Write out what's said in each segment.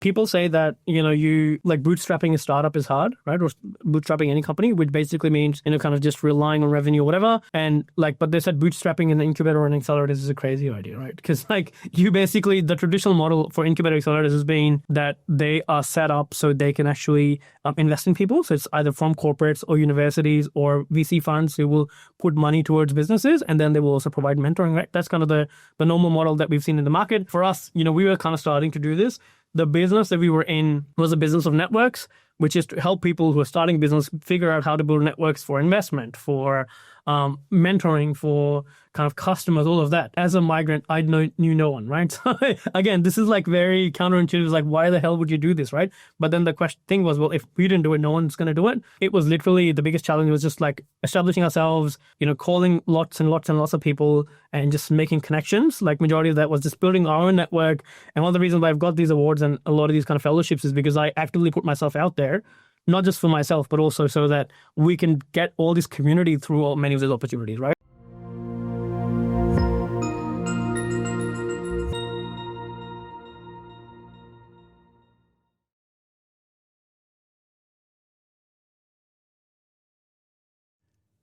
people say that, you like bootstrapping a startup is hard, right? Or bootstrapping any company, which basically means, kind of just relying on revenue or whatever. And but they said bootstrapping an incubator or an accelerator is a crazy idea, right? Because you basically, the traditional model for incubator accelerators has been that they are set up so they can actually invest in people. So it's either from corporates or universities or VC funds who will put money towards businesses, and then they will also provide mentoring, right? That's kind of the normal model that we've seen in the market. For us, we were kind of starting to do this. The business that we were in was a business of networks, which is to help people who are starting a business figure out how to build networks for investment, for mentoring, for kind of customers, all of that. As a migrant, I knew no one, right? So again, this is very counterintuitive. Why the hell would you do this, right? But then the thing was, well, if we didn't do it, no one's going to do it. It was literally the biggest challenge was just establishing ourselves, calling lots and lots and lots of people and just making connections. Majority of that was just building our own network. And one of the reasons why I've got these awards and a lot of these kind of fellowships is because I actively put myself out there, not just for myself, but also so that we can get all this community through many of these opportunities, right?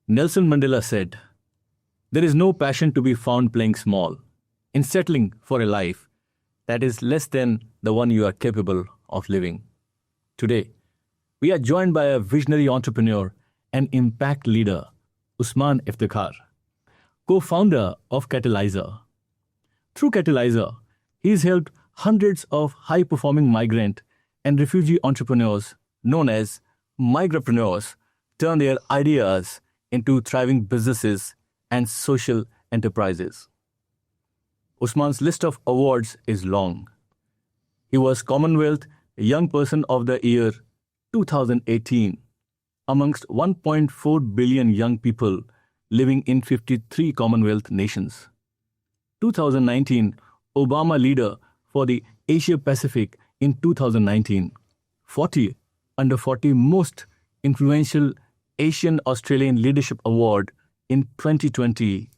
Nelson Mandela said, "There is no passion to be found playing small, in settling for a life that is less than the one you are capable of living." Today, we are joined by a visionary entrepreneur and impact leader, Usman Iftikhar, co-founder of Catalysr. Through Catalysr, he's helped hundreds of high-performing migrant and refugee entrepreneurs known as Migrapreneurs turn their ideas into thriving businesses and social enterprises. Usman's list of awards is long. He was Commonwealth Young Person of the Year 2018 amongst 1.4 billion young people living in 53 Commonwealth nations. 2019 Obama Leader for the Asia Pacific in 2019. 40 under 40 Most Influential Asian Australian Leadership Award in 2020,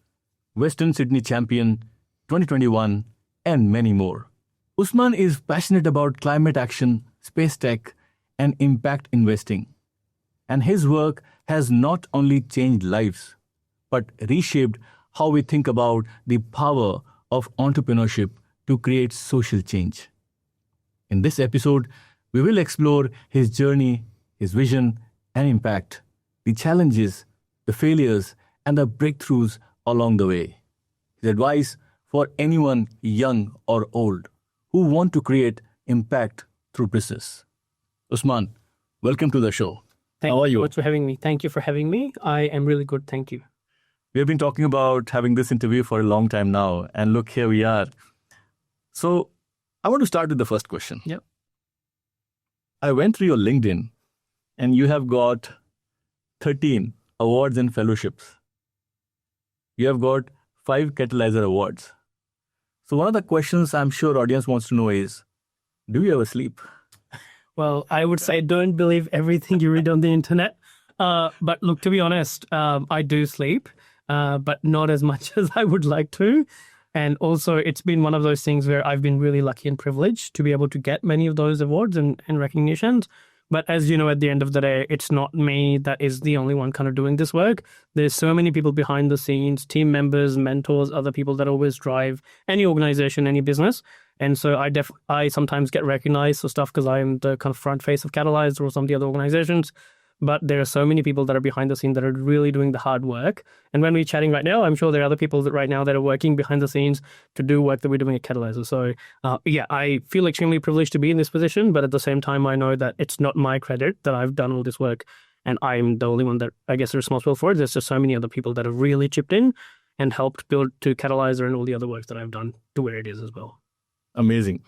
Western Sydney Champion 2021, and many more. Usman is passionate about climate action, space tech, and impact investing. And his work has not only changed lives, but reshaped how we think about the power of entrepreneurship to create social change. In this episode, we will explore his journey, his vision, and impact, the challenges, the failures, and the breakthroughs along the way. His advice for anyone young or old who want to create impact through business. Usman, welcome to the show. How are you? Thanks for having me. Thank you for having me. I am really good. Thank you. We have been talking about having this interview for a long time now, and look, here we are. So I want to start with the first question. Yep. I went through your LinkedIn, and you have got 13 awards and fellowships. You have got 5 Catalysr awards. So one of the questions I'm sure audience wants to know is, do you ever sleep? Well, I would say don't believe everything you read on the internet. But look, to be honest, I do sleep, but not as much as I would like to. And also, it's been one of those things where I've been really lucky and privileged to be able to get many of those awards and recognitions. But as you know, at the end of the day, it's not me that is the only one kind of doing this work. There's so many people behind the scenes, team members, mentors, other people that always drive any organization, any business. And so I sometimes get recognized for stuff because I'm the kind of front face of Catalysr or some of the other organizations. But there are so many people that are behind the scene that are really doing the hard work. And when we're chatting right now, I'm sure there are other people that right now that are working behind the scenes to do work that we're doing at Catalysr. So I feel extremely privileged to be in this position. But at the same time, I know that it's not my credit that I've done all this work. And I'm the only one that I guess is responsible for it. There's just so many other people that have really chipped in and helped build to Catalysr and all the other work that I've done to where it is as well. Amazing.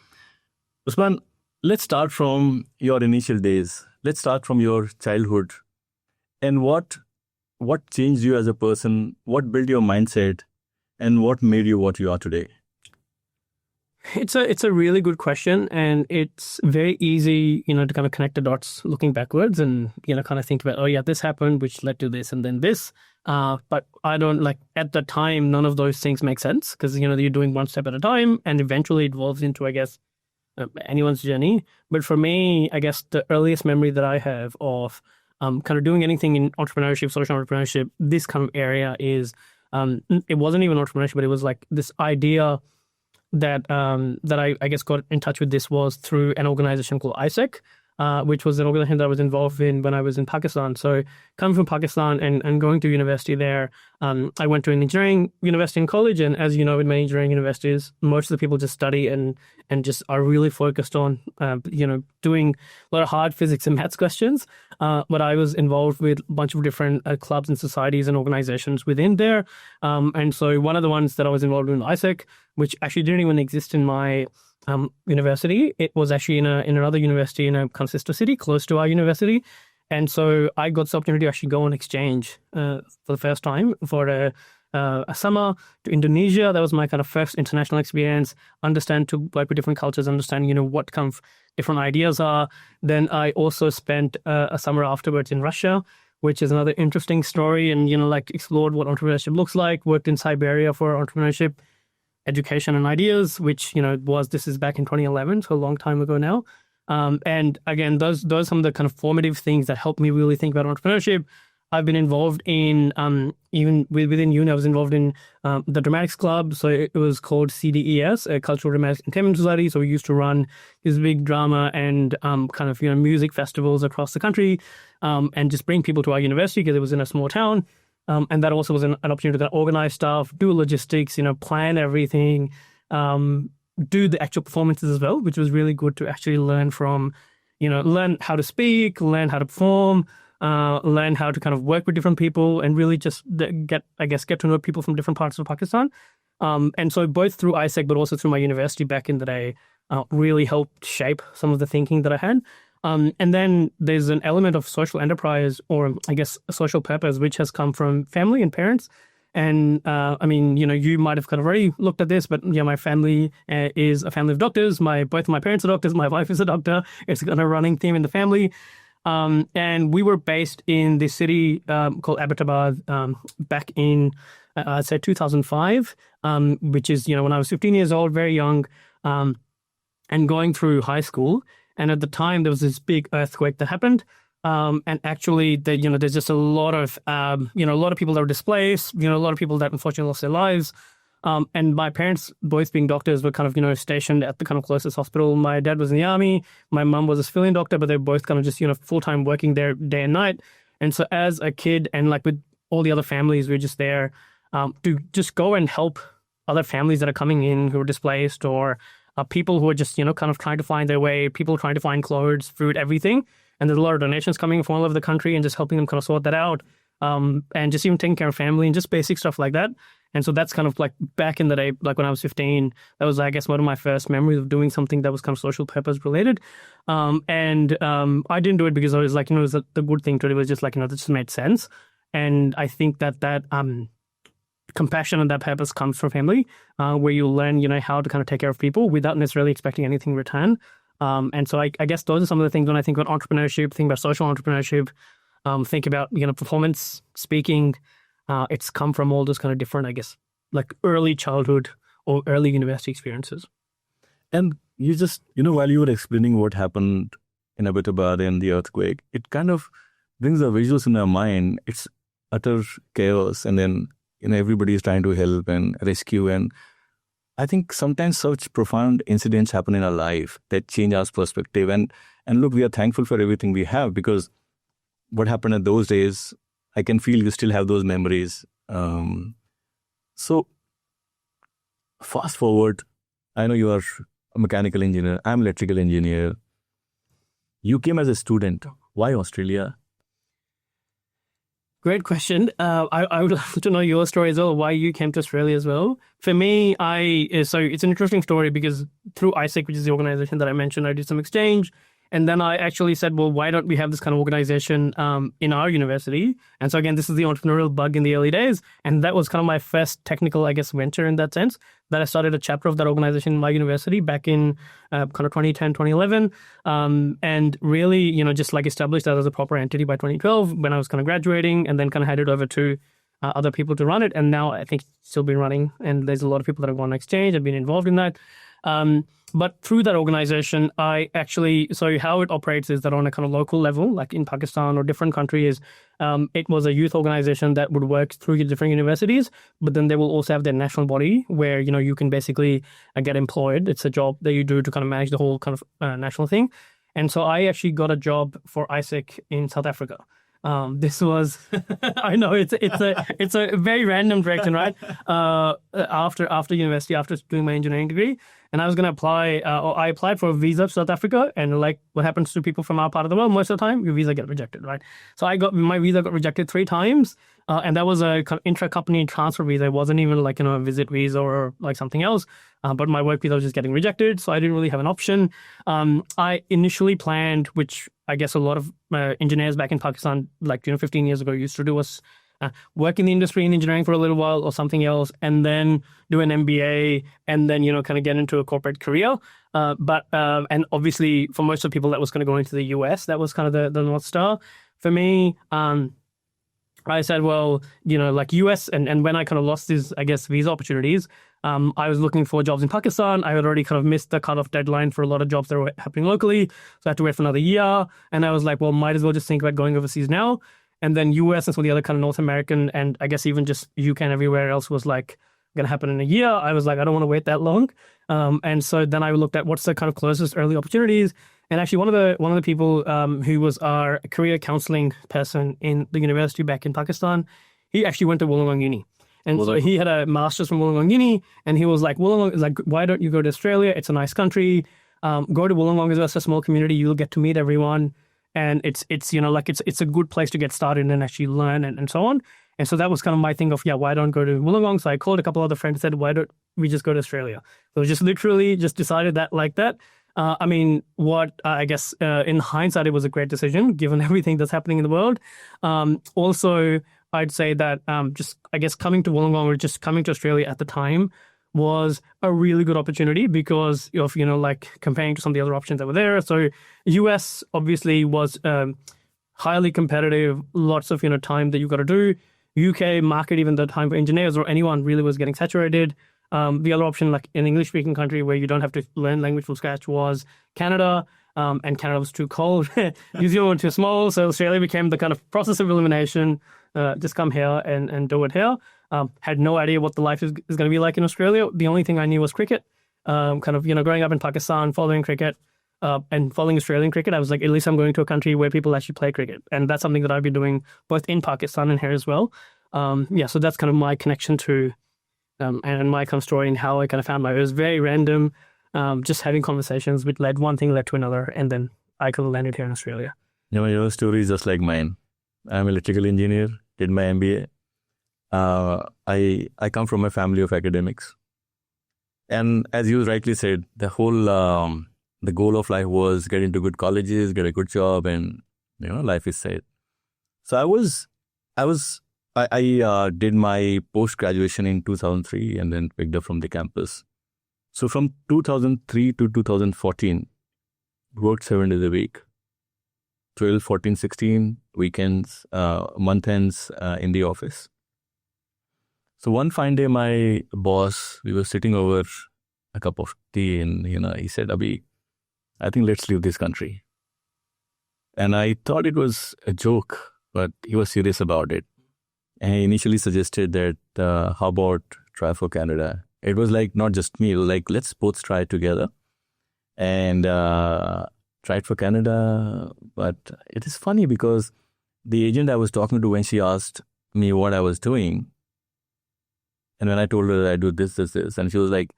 Usman, let's start from your initial days. Let's start from your childhood. And what changed you as a person? What built your mindset? And what made you what you are today? It's a really good question. And it's very easy, to kind of connect the dots looking backwards and, kind of think about, oh yeah, this happened, which led to this and then this. But I don't at the time, none of those things make sense because, you're doing one step at a time and eventually it evolves into, I guess, anyone's journey. But for me, I guess the earliest memory that I have of kind of doing anything in entrepreneurship, social entrepreneurship, this kind of area is, it wasn't even entrepreneurship, but it was like this idea that I guess got in touch with this was through an organization called ISEC, which was an organization that I was involved in when I was in Pakistan. So coming from Pakistan and going to university there, I went to an engineering university in college. And as you know, in many engineering universities, most of the people just study and just are really focused on, doing a lot of hard physics and maths questions. But I was involved with a bunch of different clubs and societies and organizations within there. And so one of the ones that I was involved in, ISEC, which actually didn't even exist in my university. It was actually in another university in a kind of sister city close to our university. And so I got the opportunity to actually go on exchange for the first time for a summer to Indonesia. That was my kind of first international experience, to work with different cultures, understand, what kind of different ideas are. Then I also spent a summer afterwards in Russia, which is another interesting story, and, explored what entrepreneurship looks like, worked in Siberia for entrepreneurship education and ideas, which, this is back in 2011, so a long time ago now. And again, those are some of the kind of formative things that helped me really think about entrepreneurship. I've been involved in, even within uni, I was involved in the Dramatics Club. So it was called CDES, a Cultural Dramatic Entertainment Society. So we used to run this big drama and music festivals across the country, and just bring people to our university because it was in a small town. And that also was an opportunity to organize stuff, do logistics, plan everything, do the actual performances as well, which was really good to actually learn from, learn how to speak, learn how to perform, learn how to kind of work with different people and really just get to know people from different parts of Pakistan. And so both through ISEC, but also through my university back in the day, really helped shape some of the thinking that I had. And then there's an element of social enterprise, or I guess social purpose, which has come from family and parents. And you might have kind of already looked at this, but my family is a family of doctors. Both of my parents are doctors. My wife is a doctor. It's kind of a running theme in the family. And we were based in this city called Abbottabad back in, I'd say 2005, which is, when I was 15 years old, very young, and going through high school. And at the time, there was this big earthquake that happened. And actually, there's just a lot of people that were displaced, a lot of people that unfortunately lost their lives. And my parents, both being doctors, were kind of, stationed at the kind of closest hospital. My dad was in the army. My mum was a civilian doctor, but they're both kind of just, full-time working there day and night. And so as a kid and with all the other families, we were just there to just go and help other families that are coming in who are displaced, or people who are just, kind of trying to find their way, people trying to find clothes, food, everything. And there's a lot of donations coming from all over the country and just helping them kind of sort that out. And just even taking care of family and just basic stuff like that. And so that's kind of back in the day, when I was 15, that was, I guess, one of my first memories of doing something that was kind of social purpose related. And I didn't do it because I was it was the good thing to do. It was just this just made sense. And I think that compassion and that purpose comes from family, where you learn, how to kind of take care of people without necessarily expecting anything in return. And so I guess those are some of the things when I think about entrepreneurship, think about social entrepreneurship, think about, performance, speaking. It's come from all those kind of different, I guess, early childhood or early university experiences. And you just, while you were explaining what happened in Abbottabad and the earthquake, it kind of brings the visuals in our mind. It's utter chaos. And then, everybody is trying to help and rescue. And I think sometimes such profound incidents happen in our life that change our perspective. And look, we are thankful for everything we have, because what happened in those days, I can feel you still have those memories. So fast forward, I know you are a mechanical engineer. I'm electrical engineer. You came as a student. Why Australia? Great question. I would love to know your story as well, why you came to Australia as well. For me, so it's an interesting story because through ISEC, which is the organization that I mentioned, I did some exchange. And then I actually said, well, why don't we have this kind of organization in our university? And so again, this is the entrepreneurial bug in the early days. And that was kind of my first technical, I guess, venture in that sense, that I started a chapter of that organization in my university back in kind of 2010, 2011. And really, just established that as a proper entity by 2012 when I was kind of graduating, and then kind of handed over to other people to run it. And now I think it's still been running. And there's a lot of people that have gone on exchange and been involved in that. But through that organization, so how it operates is that on a kind of local level, like in Pakistan or different countries, it was a youth organization that would work through different universities, but then they will also have their national body where, you can basically get employed. It's a job that you do to kind of manage the whole kind of national thing. And so I actually got a job for ISEC in South Africa. This was, I know it's a very random direction, right? After university, after doing my engineering degree, and I was going to apply, or I applied for a visa to South Africa, and like what happens to people from our part of the world, most of the time, your visa get rejected, right? So my visa got rejected 3 times, and that was a kind of intra-company transfer visa. It wasn't even like, a visit visa or like something else, but my work visa was just getting rejected, so I didn't really have an option. I initially planned, which I guess a lot of engineers back in Pakistan, like 15 years ago, used to do, was work in the industry in engineering for a little while or something else, and then do an MBA, and then kind of get into a corporate career. But obviously for most of the people that was going to go into the US, that was kind of the North Star. For me, I said, well, like US, and when I kind of lost these, I guess, visa opportunities, I was looking for jobs in Pakistan. I had already kind of missed the cutoff deadline for a lot of jobs that were happening locally. So I had to wait for another year. And I was like, well, might as well just think about going overseas now. And then US and some of the other kind of North American, and I guess even just UK and everywhere else was like going to happen in a year. I was like, I don't want to wait that long. And so then I looked at what's the kind of closest early opportunities. And actually one of the people who was our career counseling person in the university back in Pakistan, he actually went to Wollongong Uni. And so he had a master's from Wollongong Uni, and he was like, Wollongong is like, why don't you go to Australia? It's a nice country. Go to Wollongong, it's a small community. You'll get to meet everyone. And it's a good place to get started and actually learn and so on. And so that was kind of my thing of, why don't go to Wollongong? So I called a couple other friends and said, why don't we just go to Australia? So just literally just decided that like that. I guess in hindsight, it was a great decision given everything that's happening in the world. Also, I'd say that just, I guess, coming to Wollongong or just coming to Australia at the time was a really good opportunity because of, like comparing to some of the other options that were there. So US obviously was highly competitive, lots of, time that you got to do. UK market, even the time for engineers or anyone really was getting saturated. The other option, like an English-speaking country where you don't have to learn language from scratch, was Canada. And Canada was too cold. New Zealand too small. So Australia became the kind of process of elimination. Just come here and do it here. Had no idea what the life is going to be like in Australia. The only thing I knew was cricket. Growing up in Pakistan, following cricket and following Australian cricket, I was like, at least I'm going to a country where people actually play cricket. And that's something that I've been doing both in Pakistan and here as well. So that's kind of my connection to and my kind of story and how I kind of found it was very random. Just having conversations which one thing led to another, and then I could have landed here in Australia. Your story is just like mine. I'm an electrical engineer, did my MBA. I come from a family of academics. And as you rightly said, the whole, the goal of life was get into good colleges, get a good job, and, life is set. So I did my post-graduation in 2003 and then picked up from the campus. So from 2003 to 2014, worked 7 days a week, 12, 14, 16, weekends, month ends in the office. So one fine day, my boss, we were sitting over a cup of tea and, he said, Abhi, I think let's leave this country. And I thought it was a joke, but he was serious about it. And he initially suggested that, how about try for Canada? It was like not just me, like let's both try together and tried for Canada. But it is funny because the agent I was talking to, when she asked me what I was doing, and when I told her that I do this, and she was like,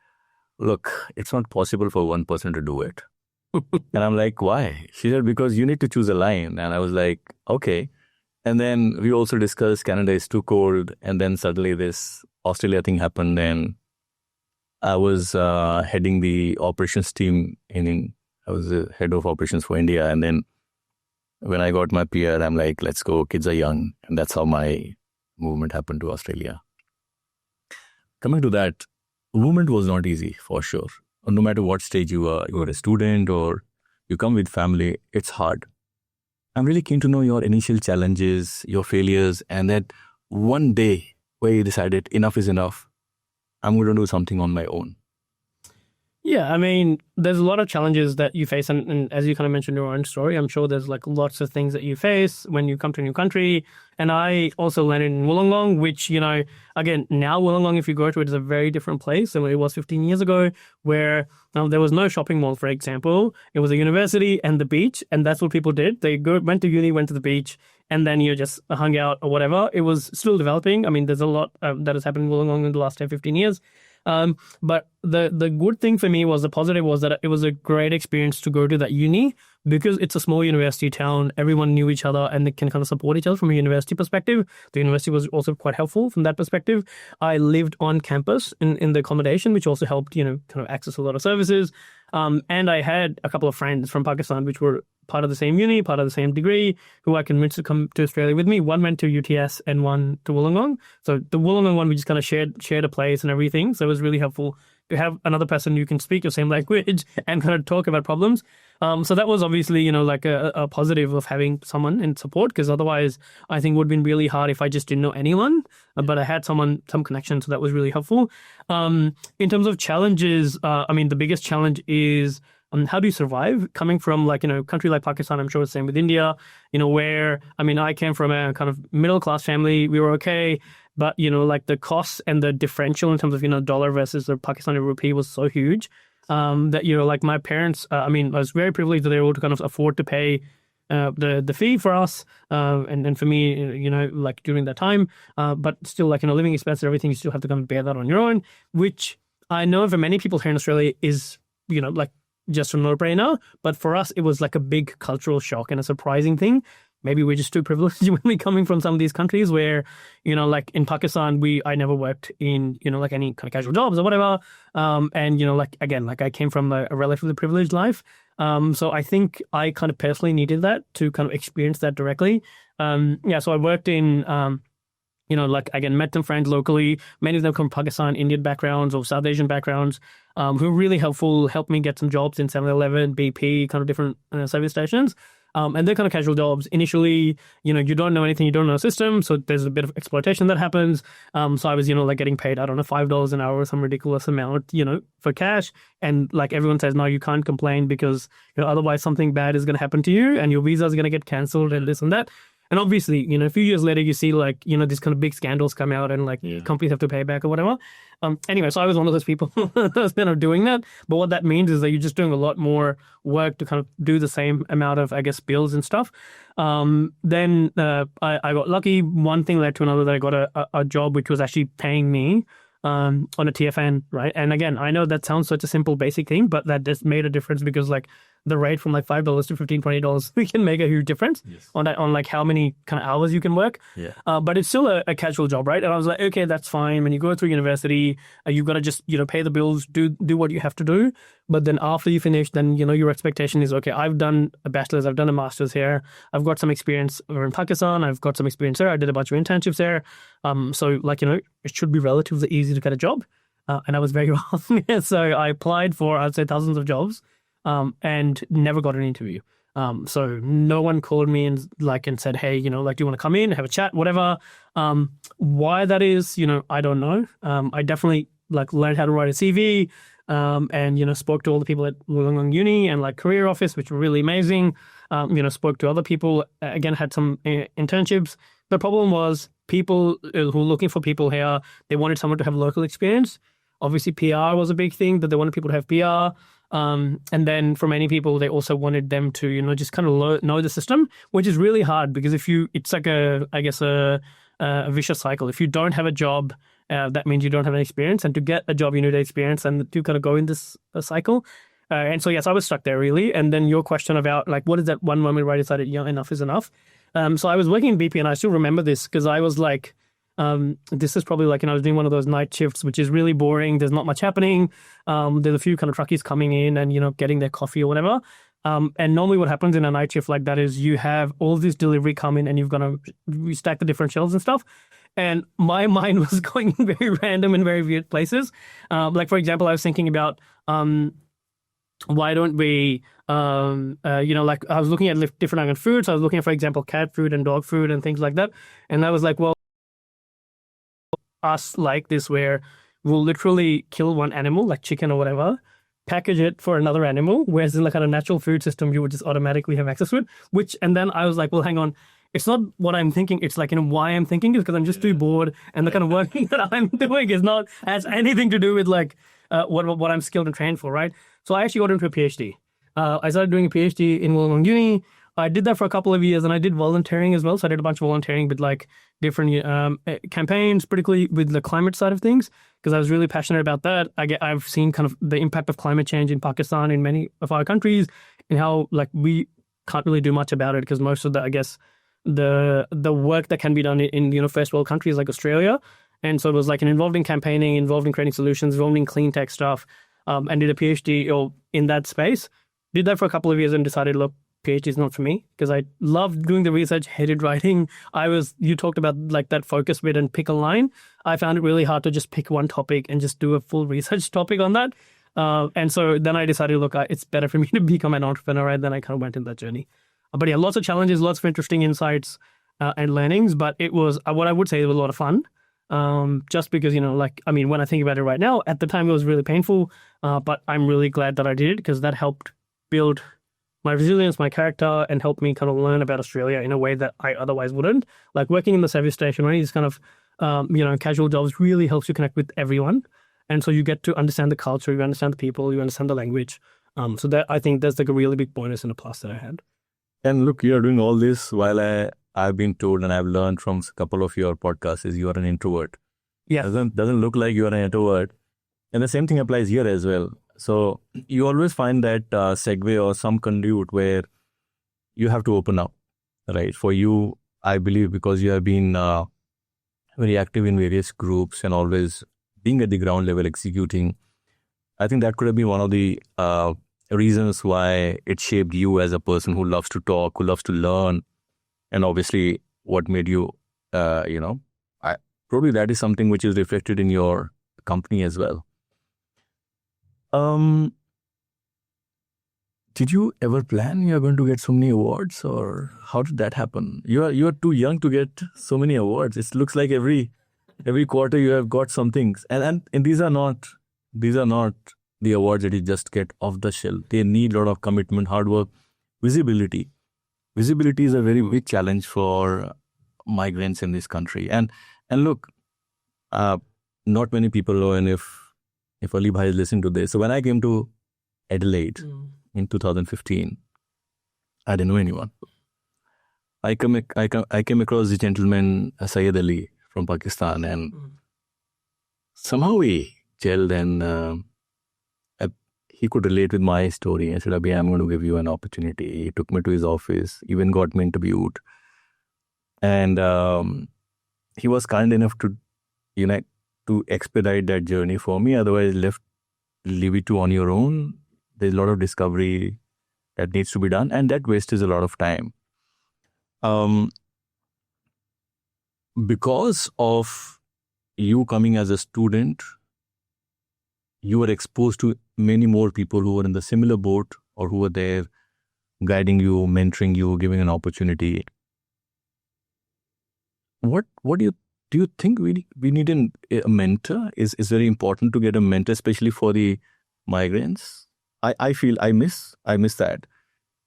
look, it's not possible for one person to do it. And I'm like, why? She said, because you need to choose a line. And I was like, okay. And then we also discussed Canada is too cold. And then suddenly this Australia thing happened, and I was heading the operations team I was the head of operations for India. And then when I got my PR, I'm like, let's go, kids are young. And that's how my movement happened to Australia. Coming to that, movement was not easy for sure. No matter what stage you are a student or you come with family, it's hard. I'm really keen to know your initial challenges, your failures, and that one day where you decided enough is enough. I'm going to do something on my own. Yeah, I mean, there's a lot of challenges that you face, and as you kind of mentioned in your own story, I'm sure there's like lots of things that you face when you come to a new country. And I also landed in Wollongong, which, again, now Wollongong, if you go to it, is a very different place than it was 15 years ago, where there was no shopping mall, for example. It was a university and the beach, and that's what people did. They went to uni, went to the beach, and then you just hung out or whatever. It was still developing. I mean, there's a lot that has happened in Wollongong in the last 10, 15 years. But the good thing for me was, the positive was that it was a great experience to go to that uni, because it's a small university town. Everyone knew each other and they can kind of support each other from a university perspective. The university was also quite helpful from that perspective. I lived on campus in the accommodation, which also helped, kind of access a lot of services. And I had a couple of friends from Pakistan, which were part of the same uni, part of the same degree, who I convinced to come to Australia with me. One went to UTS and one to Wollongong. So the Wollongong one, we just kind of shared a place and everything. So it was really helpful to have another person you can speak your same language and kind of talk about problems. So that was obviously, like a positive of having someone in support, because otherwise I think it would have been really hard if I just didn't know anyone. But I had some connection, so that was really helpful. In terms of challenges, I mean, the biggest challenge is how do you survive coming from a country like Pakistan? I'm sure it's the same with India, where, I mean, I came from a kind of middle class family. We were okay. But, the costs and the differential in terms of, dollar versus the Pakistani rupee was so huge that, my parents, I mean, I was very privileged that they were able to kind of afford to pay the fee for us and for me, during that time. But still, living expenses, everything, you still have to kind of bear that on your own, which I know for many people here in Australia is, just a no-brainer. But for us, it was like a big cultural shock and a surprising thing. Maybe we're just too privileged when we're coming from some of these countries where, like in Pakistan, I never worked in, any kind of casual jobs or whatever. And, again, I came from a relatively privileged life. So I think I kind of personally needed that to kind of experience that directly. So I worked in, again, met some friends locally. Many of them come from Pakistan, Indian backgrounds or South Asian backgrounds, who were really helpful, helped me get some jobs in 7-Eleven, BP, kind of different service stations. And they're kind of casual jobs. Initially, you don't know anything, you don't know the system, so there's a bit of exploitation that happens. So I was, getting paid, I don't know, $5 an hour or some ridiculous amount, for cash. And everyone says, no, you can't complain because, otherwise something bad is going to happen to you and your visa is going to get cancelled and this and that. And obviously, a few years later, you see these kind of big scandals come out and companies have to pay back or whatever. Anyway, so I was one of those people that's kind of doing that. But what that means is that you're just doing a lot more work to kind of do the same amount of, I guess, bills and stuff. Then I got lucky. One thing led to another, that I got a job which was actually paying me on a TFN, right? And again, I know that sounds such a simple, basic thing, but that just made a difference because the rate from $5 to $15, $20, we can make a huge difference on that, on how many kind of hours you can work. Yeah. But it's still a casual job, right? And I was like, okay, that's fine. When you go through university, you've got to just, pay the bills, do what you have to do. But then after you finish, then, your expectation is, okay, I've done a bachelor's, I've done a master's here. I've got some experience over in Pakistan. I've got some experience there. I did a bunch of internships there. So it should be relatively easy to get a job. And I was very wrong. So I applied for, I'd say, thousands of jobs. And never got an interview. So no one called me and said, hey, do you want to come in, have a chat, whatever. Why that is, I don't know. I definitely learned how to write a CV, and, spoke to all the people at Wollongong Uni and career office, which were really amazing. Spoke to other people, again, had some internships. The problem was people who were looking for people here, they wanted someone to have local experience. Obviously, PR was a big thing, that they wanted people to have PR. And then for many people, they also wanted them to, just kind of know the system, which is really hard because it's like a vicious cycle. If you don't have a job, that means you don't have an experience. And to get a job, you need experience and to kind of go in this cycle. And so, yes, I was stuck there really. And then your question about what is that one moment where I decided, enough is enough. So I was working in BP and I still remember this because I was this is probably I was doing one of those night shifts, which is really boring. There's not much happening. There's a few kind of truckies coming in and, getting their coffee or whatever. And normally what happens in a night shift like that is you have all this delivery come in and you've got to restack the different shelves and stuff. And my mind was going in very random and very weird places. For example, I was thinking about, why don't we, I was looking at different kind of foods. I was looking at, for example, cat food and dog food and things like that. And I was like, well, us like this where we'll literally kill one animal, like chicken or whatever, package it for another animal, whereas in the kind of natural food system, you would just automatically have access to it. And then I was like, well, hang on. It's not what I'm thinking. It's like, why I'm thinking is because I'm just too bored. And the kind of work that I'm doing has anything to do with like what I'm skilled and trained for, right? So I actually got into a PhD. I started doing a PhD in Wollongong Uni. I did that for a couple of years, and I did volunteering as well. So I did a bunch of volunteering with like different campaigns, particularly with the climate side of things, because I was really passionate about that. I've seen kind of the impact of climate change in Pakistan, in many of our countries, and how like we can't really do much about it because most of the work that can be done in first world countries like Australia. And so it was like involved in campaigning, involved in creating solutions, involved in clean tech stuff, and did a PhD in that space. Did that for a couple of years and decided, look, PhD is not for me because I loved doing the research, hated writing. You talked about like that focus bit and pick a line. I found it really hard to just pick one topic and just do a full research topic on that. And so then I decided, look, it's better for me to become an entrepreneur. And then I kind of went in that journey. But yeah, lots of challenges, lots of interesting insights and learnings. But it was, what I would say, it was a lot of fun. Just because, when I think about it right now, at the time it was really painful. But I'm really glad that I did it because that helped build my resilience, my character, and helped me kind of learn about Australia in a way that I otherwise wouldn't. Like working in the service station, any of these kind of, casual jobs really helps you connect with everyone. And so you get to understand the culture, you understand the people, you understand the language. So that I think that's like a really big bonus and a plus that I had. And look, you're doing all this while I've been told and I've learned from a couple of your podcasts is you are an introvert. Yeah. Doesn't look like you are an introvert. And the same thing applies here as well. So you always find that segue or some conduit where you have to open up, right? For you, I believe because you have been very active in various groups and always being at the ground level executing, I think that could have been one of the reasons why it shaped you as a person who loves to talk, who loves to learn. And obviously what made you, probably that is something which is reflected in your company as well. Did you ever plan you are going to get so many awards, or how did that happen? You are too young to get so many awards. It looks like every quarter you have got some things, and these are not the awards that you just get off the shelf. They need a lot of commitment, hard work, visibility. Visibility is a very big challenge for migrants in this country. And look, not many people know, and if Ali Bhai is listening to this. So when I came to Adelaide in 2015, I didn't know anyone. I came across the gentleman Syed Ali from Pakistan, and somehow we gelled, and he could relate with my story and said, Abhi, I'm going to give you an opportunity. He took me to his office, even got me interviewed. And he was kind enough to, to expedite that journey for me. Otherwise, leave it to on your own. There's a lot of discovery that needs to be done, and that wastes a lot of time. Because of you coming as a student, you were exposed to many more people who were in the similar boat or who were there guiding you, mentoring you, giving an opportunity. What do you think we need a mentor? Is very important to get a mentor, especially for the migrants. I feel I miss that.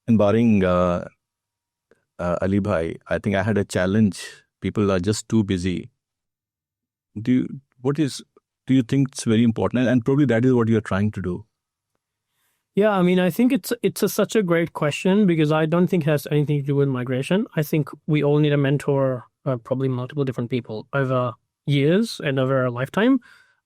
And barring Ali Bhai, I think I had a challenge. People are just too busy. Do you think it's very important? And probably that is what you're trying to do. Yeah, I think it's such a great question because I don't think it has anything to do with migration. I think we all need a mentor, probably multiple different people over years and over a lifetime.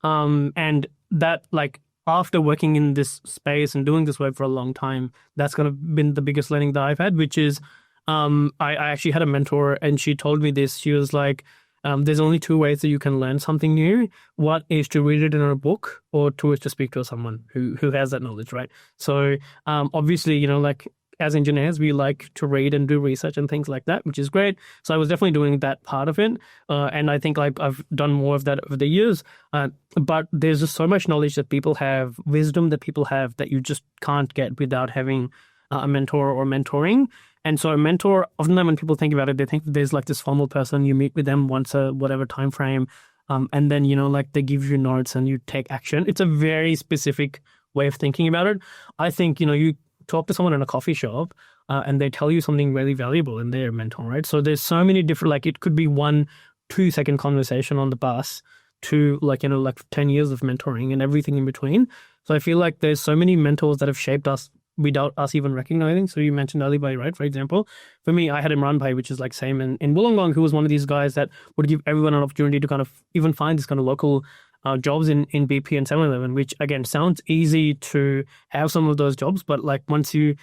And that, like, after working in this space and doing this work for a long time, that's kind of been the biggest learning that I've had, which is I actually had a mentor and she told me this. She was like, there's only two ways that you can learn something new. One is to read it in a book, or two is to speak to someone who has that knowledge, right? So obviously, like as engineers, we like to read and do research and things like that, which is great. So I was definitely doing that part of it. And I think I've done more of that over the years. But there's just so much knowledge that people have, wisdom that people have that you just can't get without having a mentor or mentoring. And so a mentor, often when people think about it, they think that there's like this formal person, you meet with them once a whatever time frame, and then, like they give you notes and you take action. It's a very specific way of thinking about it. I think, you talk to someone in a coffee shop and they tell you something really valuable and they're a mentor, right? So there's so many different, like it could be 1-2 second conversation on the bus to like 10 years of mentoring and everything in between. So I feel like there's so many mentors that have shaped us without us even recognizing. So you mentioned Ali Bhai, right? For example, for me, I had Imran Bhai, which is like same in Wollongong, who was one of these guys that would give everyone an opportunity to kind of even find this kind of local jobs in BP and 7-Eleven, which again sounds easy to have some of those jobs, but like once you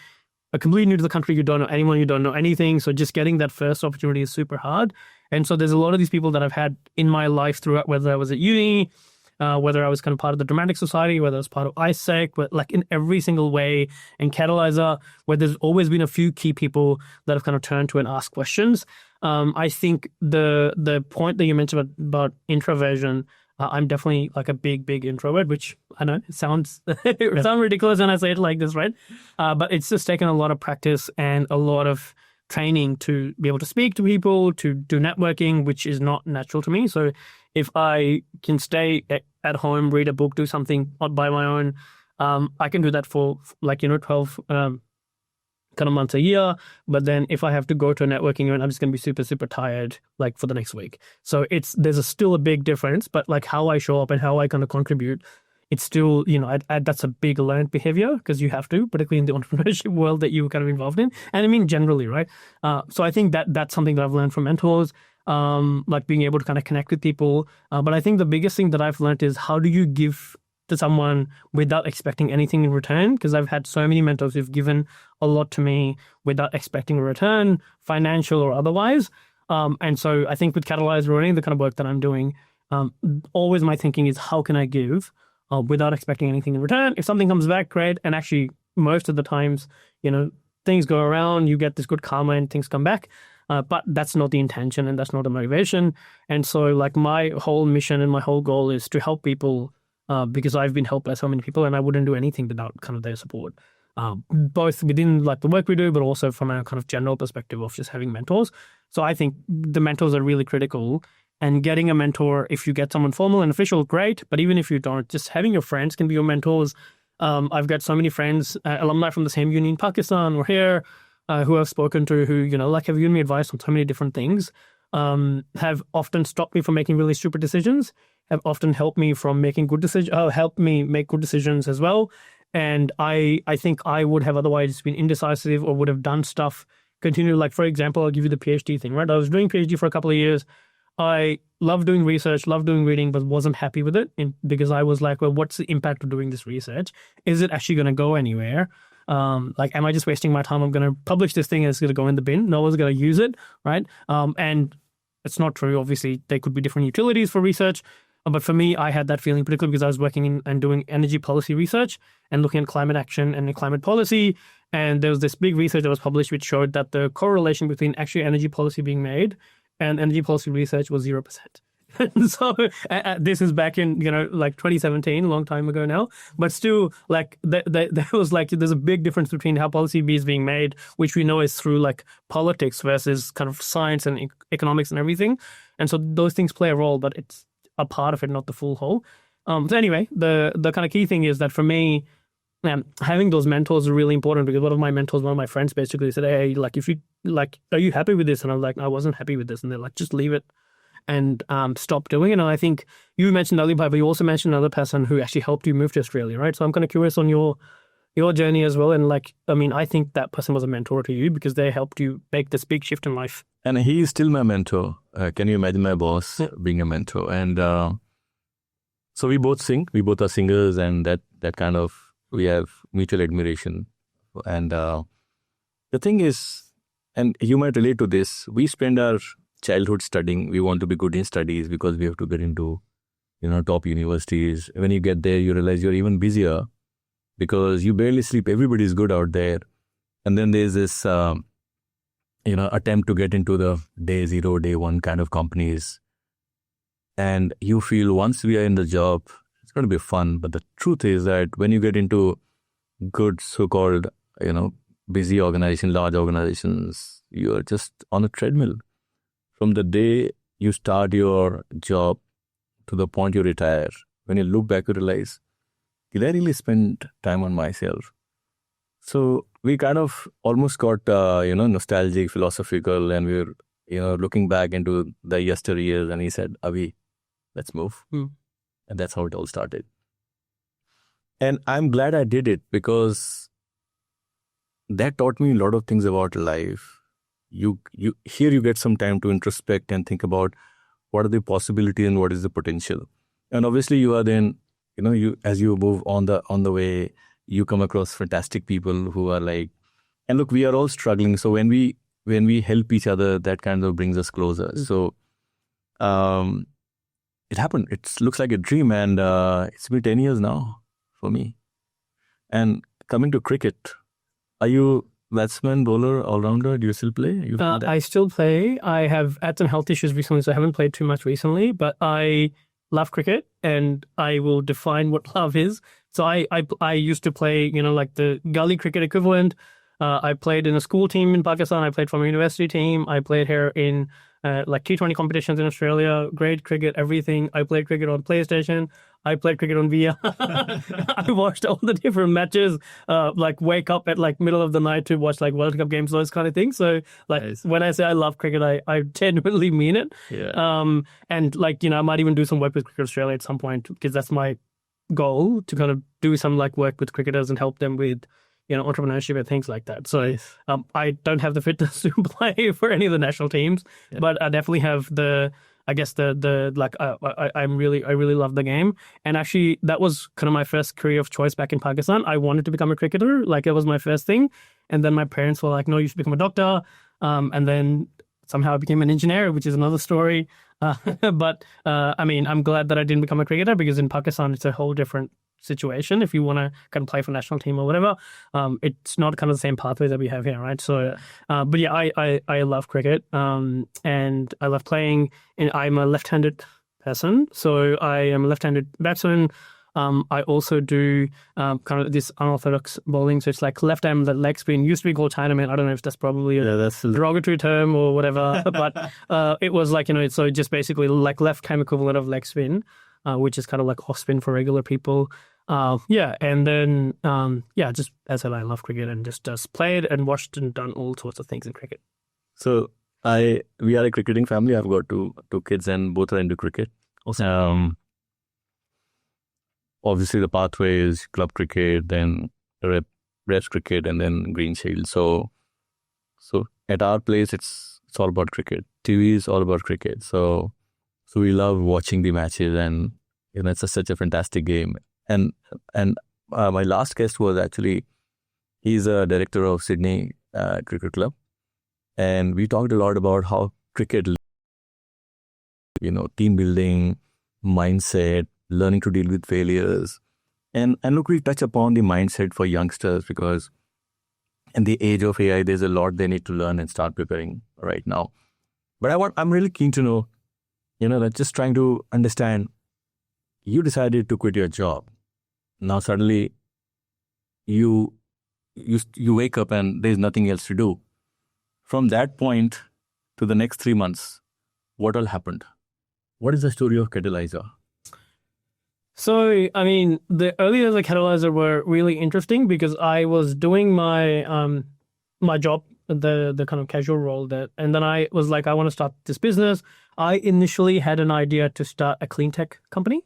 are completely new to the country, you don't know anyone, you don't know anything. So just getting that first opportunity is super hard. And so there's a lot of these people that I've had in my life throughout, whether I was at uni, whether I was kind of part of the Dramatic Society, whether I was part of ISEC, but like in every single way, in Catalysr, where there's always been a few key people that have kind of turned to and asked questions. I think the point that you mentioned about introversion, I'm definitely like a big introvert, which I know it sounds ridiculous when I say it like this, right? But it's just taken a lot of practice and a lot of training to be able to speak to people, to do networking, which is not natural to me. So if I can stay at home, read a book, do something by my own, I can do that for 12 kind of months a year. But then if I have to go to a networking event, I'm just going to be super tired like for the next week. So there's still a big difference, but like how I show up and how I kind of contribute, it's still, that's a big learned behavior because you have to, particularly in the entrepreneurship world that you're kind of involved in. And I mean, generally, right? So I think that's something that I've learned from mentors, like being able to kind of connect with people. But I think the biggest thing that I've learned is how do you give to someone without expecting anything in return? Because I've had so many mentors who've given a lot to me without expecting a return, financial or otherwise. And so I think with Catalysr or any of the kind of work that I'm doing, always my thinking is how can I give without expecting anything in return? If something comes back, great. And actually, most of the times, things go around, you get this good karma and things come back. But that's not the intention and that's not the motivation. And so like my whole mission and my whole goal is to help people because I've been helped by so many people and I wouldn't do anything without kind of their support. Both within like the work we do, but also from a kind of general perspective of just having mentors. So I think the mentors are really critical. And getting a mentor, if you get someone formal and official, great. But even if you don't, just having your friends can be your mentors. I've got so many friends, alumni from the same uni in Pakistan or here, who I've spoken to who, have given me advice on so many different things, have often stopped me from making really stupid decisions, have often helped me from making good decisions, helped me make good decisions as well. And I think I would have otherwise been indecisive or would have done stuff, continue. Like, for example, I'll give you the PhD thing, right? I was doing PhD for a couple of years. I love doing research, love doing reading, but wasn't happy with it because I was like, well, what's the impact of doing this research? Is it actually going to go anywhere? Am I just wasting my time? I'm going to publish this thing and it's going to go in the bin. No one's going to use it, right? And it's not true. Obviously, there could be different utilities for research. But for me, I had that feeling, particularly because I was working in and doing energy policy research and looking at climate action and climate policy. And there was this big research that was published which showed that the correlation between actually energy policy being made and energy policy research was 0%. So this is back in, like 2017, a long time ago now. But still, like, there was like, there's a big difference between how policy is being made, which we know is through like politics versus kind of science and economics and everything. And so those things play a role, but it's a part of it, not the full whole. So anyway, the kind of key thing is that for me, having those mentors is really important because one of my friends basically said, hey, like, if you like, are you happy with this? And I was like, I wasn't happy with this. And they're like, just leave it and stop doing it. And I think you mentioned Ali Bhai, but you also mentioned another person who actually helped you move to Australia, right? So I'm kind of curious on your journey as well. And like, I mean, I think that person was a mentor to you because they helped you make this big shift in life. And he is still my mentor. Can you imagine my boss being a mentor? And so we both sing. We both are singers, and that kind of, we have mutual admiration. And the thing is, and you might relate to this, we spend our childhood studying. We want to be good in studies because we have to get into, top universities. When you get there, you realize you're even busier because you barely sleep. Everybody's good out there. And then there's this, attempt to get into the day zero, day one kind of companies. And you feel once we are in the job, it's going to be fun. But the truth is that when you get into good so-called, busy organization, large organizations, you're just on a treadmill. From the day you start your job to the point you retire, when you look back, you realize did I really spend time on myself? So we kind of almost got, nostalgic, philosophical, and we were, looking back into the yesteryears. And he said, Avi, let's move. And that's how it all started. And I'm glad I did it because that taught me a lot of things about life. You get some time to introspect and think about what are the possibilities and what is the potential. And obviously you are then, as you move on the way, you come across fantastic people who are like, and look, we are all struggling. So when we help each other, that kind of brings us closer. So it happened. It looks like a dream, and it's been 10 years now for me. And coming to cricket, are you batsman, bowler, all-rounder? Do you still play? I still play. I have had some health issues recently, so I haven't played too much recently, but I love cricket, and I will define what love is. So I used to play, like the gully cricket equivalent. I played in a school team in Pakistan. I played from a university team. I played here in like T20 competitions in Australia, grade cricket, everything. I played cricket on PlayStation. I played cricket on VR. I watched all the different matches, like wake up at like middle of the night to watch like World Cup games, those kind of things. So like when I say I love cricket, I genuinely mean it. Yeah. And like, I might even do some work with Cricket Australia at some point because that's my goal, to kind of do some like work with cricketers and help them with entrepreneurship and things like that. So I don't have the fitness to play for any of the national teams, but I definitely have I really love the game. And actually that was kind of my first career of choice back in Pakistan. I wanted to become a cricketer. Like it was my first thing. And then my parents were like, no, you should become a doctor. And then somehow I became an engineer, which is another story. But I'm glad that I didn't become a cricketer because in Pakistan, it's a whole different situation. If you want to kind of play for national team or whatever, it's not kind of the same pathway that we have here, right? So, but yeah, I love cricket, and I love playing. And I'm a left-handed person, so I am a left-handed batsman. I also do kind of this unorthodox bowling, so it's like left arm, the leg spin. Used to be called Chinaman. I don't know if that's probably a derogatory term or whatever, but it was like, so just basically like left cam equivalent of leg spin, which is kind of like off spin for regular people. And then just as I said, I love cricket and just played and watched and done all sorts of things in cricket. So we are a cricketing family. I've got two kids and both are into cricket. Awesome. Obviously, the pathway is club cricket, then reps cricket, and then green shield. So at our place, it's all about cricket. TV is all about cricket. So we love watching the matches, and it's such a fantastic game. And my last guest was actually, he's a director of Sydney Cricket Club, and we talked a lot about how cricket, team building, mindset, learning to deal with failures. And look, we touch upon the mindset for youngsters because in the age of AI, there's a lot they need to learn and start preparing right now. But I'm really keen to know, that just trying to understand, you decided to quit your job. Now suddenly you wake up and there's nothing else to do. From that point to the next 3 months, what all happened? What is the story of Catalysr? So, the early days of Catalysr were really interesting because I was doing my my job, the kind of casual role and then I was like, I want to start this business. I initially had an idea to start a clean tech company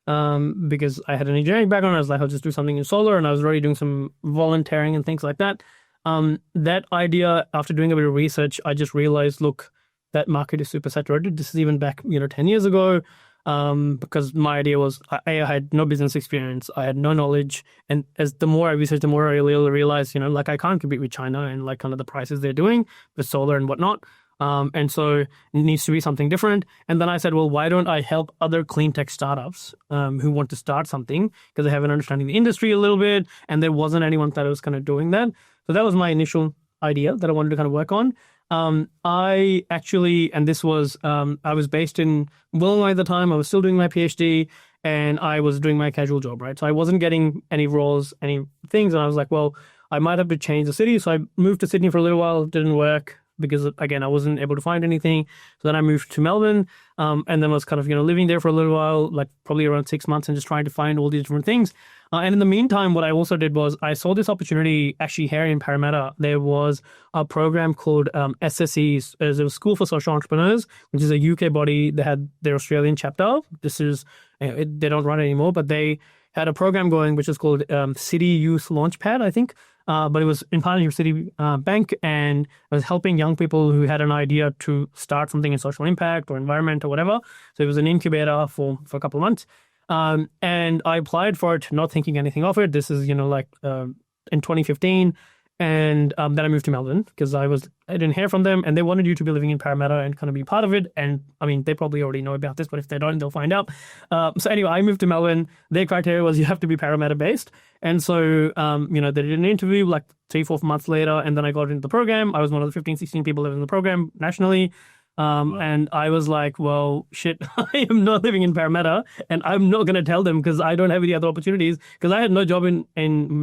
because I had an engineering background. I was like, I'll just do something in solar, and I was already doing some volunteering and things like that. That idea, after doing a bit of research, I just realized, look, that market is super saturated. This is even back, 10 years ago. Because my idea was I had no business experience, I had no knowledge, and as the more I researched, the more I realized, I can't compete with China and like kind of the prices they're doing with solar and whatnot. And so it needs to be something different. And then I said, well, why don't I help other clean tech startups who want to start something because they have an understanding of the industry a little bit, and there wasn't anyone that was kind of doing that. So that was my initial idea that I wanted to kind of work on. I actually, and this was, I was based in Wollongong at the time. I was still doing my PhD and I was doing my casual job, right? So I wasn't getting any roles, any things. And I was like, well, I might have to change the city. So I moved to Sydney for a little while. It didn't work because, again, I wasn't able to find anything. So then I moved to Melbourne, and then was kind of, living there for a little while, like probably around 6 months, and just trying to find all these different things. And in the meantime, what I also did was I saw this opportunity actually here in Parramatta. There was a program called SSEs, as a School for Social Entrepreneurs, which is a UK body. They had their Australian chapter. This is, they don't run it anymore, but they had a program going which is called City Youth Launchpad, I think. But it was in partnership with City Bank, and it was helping young people who had an idea to start something in social impact or environment or whatever. So it was an incubator for a couple of months. And I applied for it, not thinking anything of it. This is, in 2015. And then I moved to Melbourne because I didn't hear from them, and they wanted you to be living in Parramatta and kind of be part of it. And I mean, they probably already know about this, but if they don't, they'll find out. So anyway, I moved to Melbourne. Their criteria was you have to be Parramatta based. And so, they did an interview like 3-4 months later, and then I got into the program. I was one of the 15, 16 people living in the program nationally. And I was like, well, shit, I am not living in Parramatta, and I'm not going to tell them because I don't have any other opportunities, because I had no job in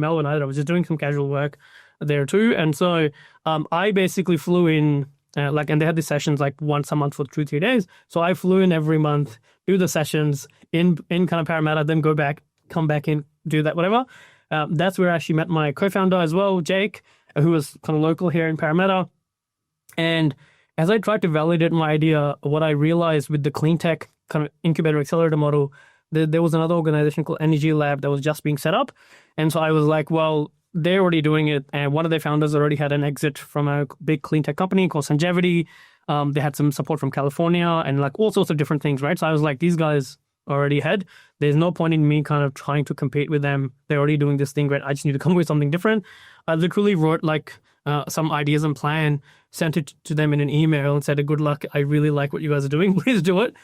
Melbourne either. I was just doing some casual work there too. And so I basically flew in, and they had these sessions like once a month for 2-3 days. So I flew in every month, do the sessions in kind of Parramatta, then go back, come back in, do that, whatever. That's where I actually met my co-founder as well, Jake, who was kind of local here in Parramatta. And as I tried to validate my idea, what I realized with the clean tech kind of incubator accelerator model, there was another organization called Energy Lab that was just being set up. And so I was like, well, they're already doing it. And one of their founders already had an exit from a big clean tech company called Sungevity. They had some support from California and like all sorts of different things, right? So I was like, these guys are already ahead. There's no point in me kind of trying to compete with them. They're already doing this thing, right? I just need to come up with something different. I literally wrote like some ideas and plan, sent it to them in an email and said, good luck. I really like what you guys are doing. Please do it.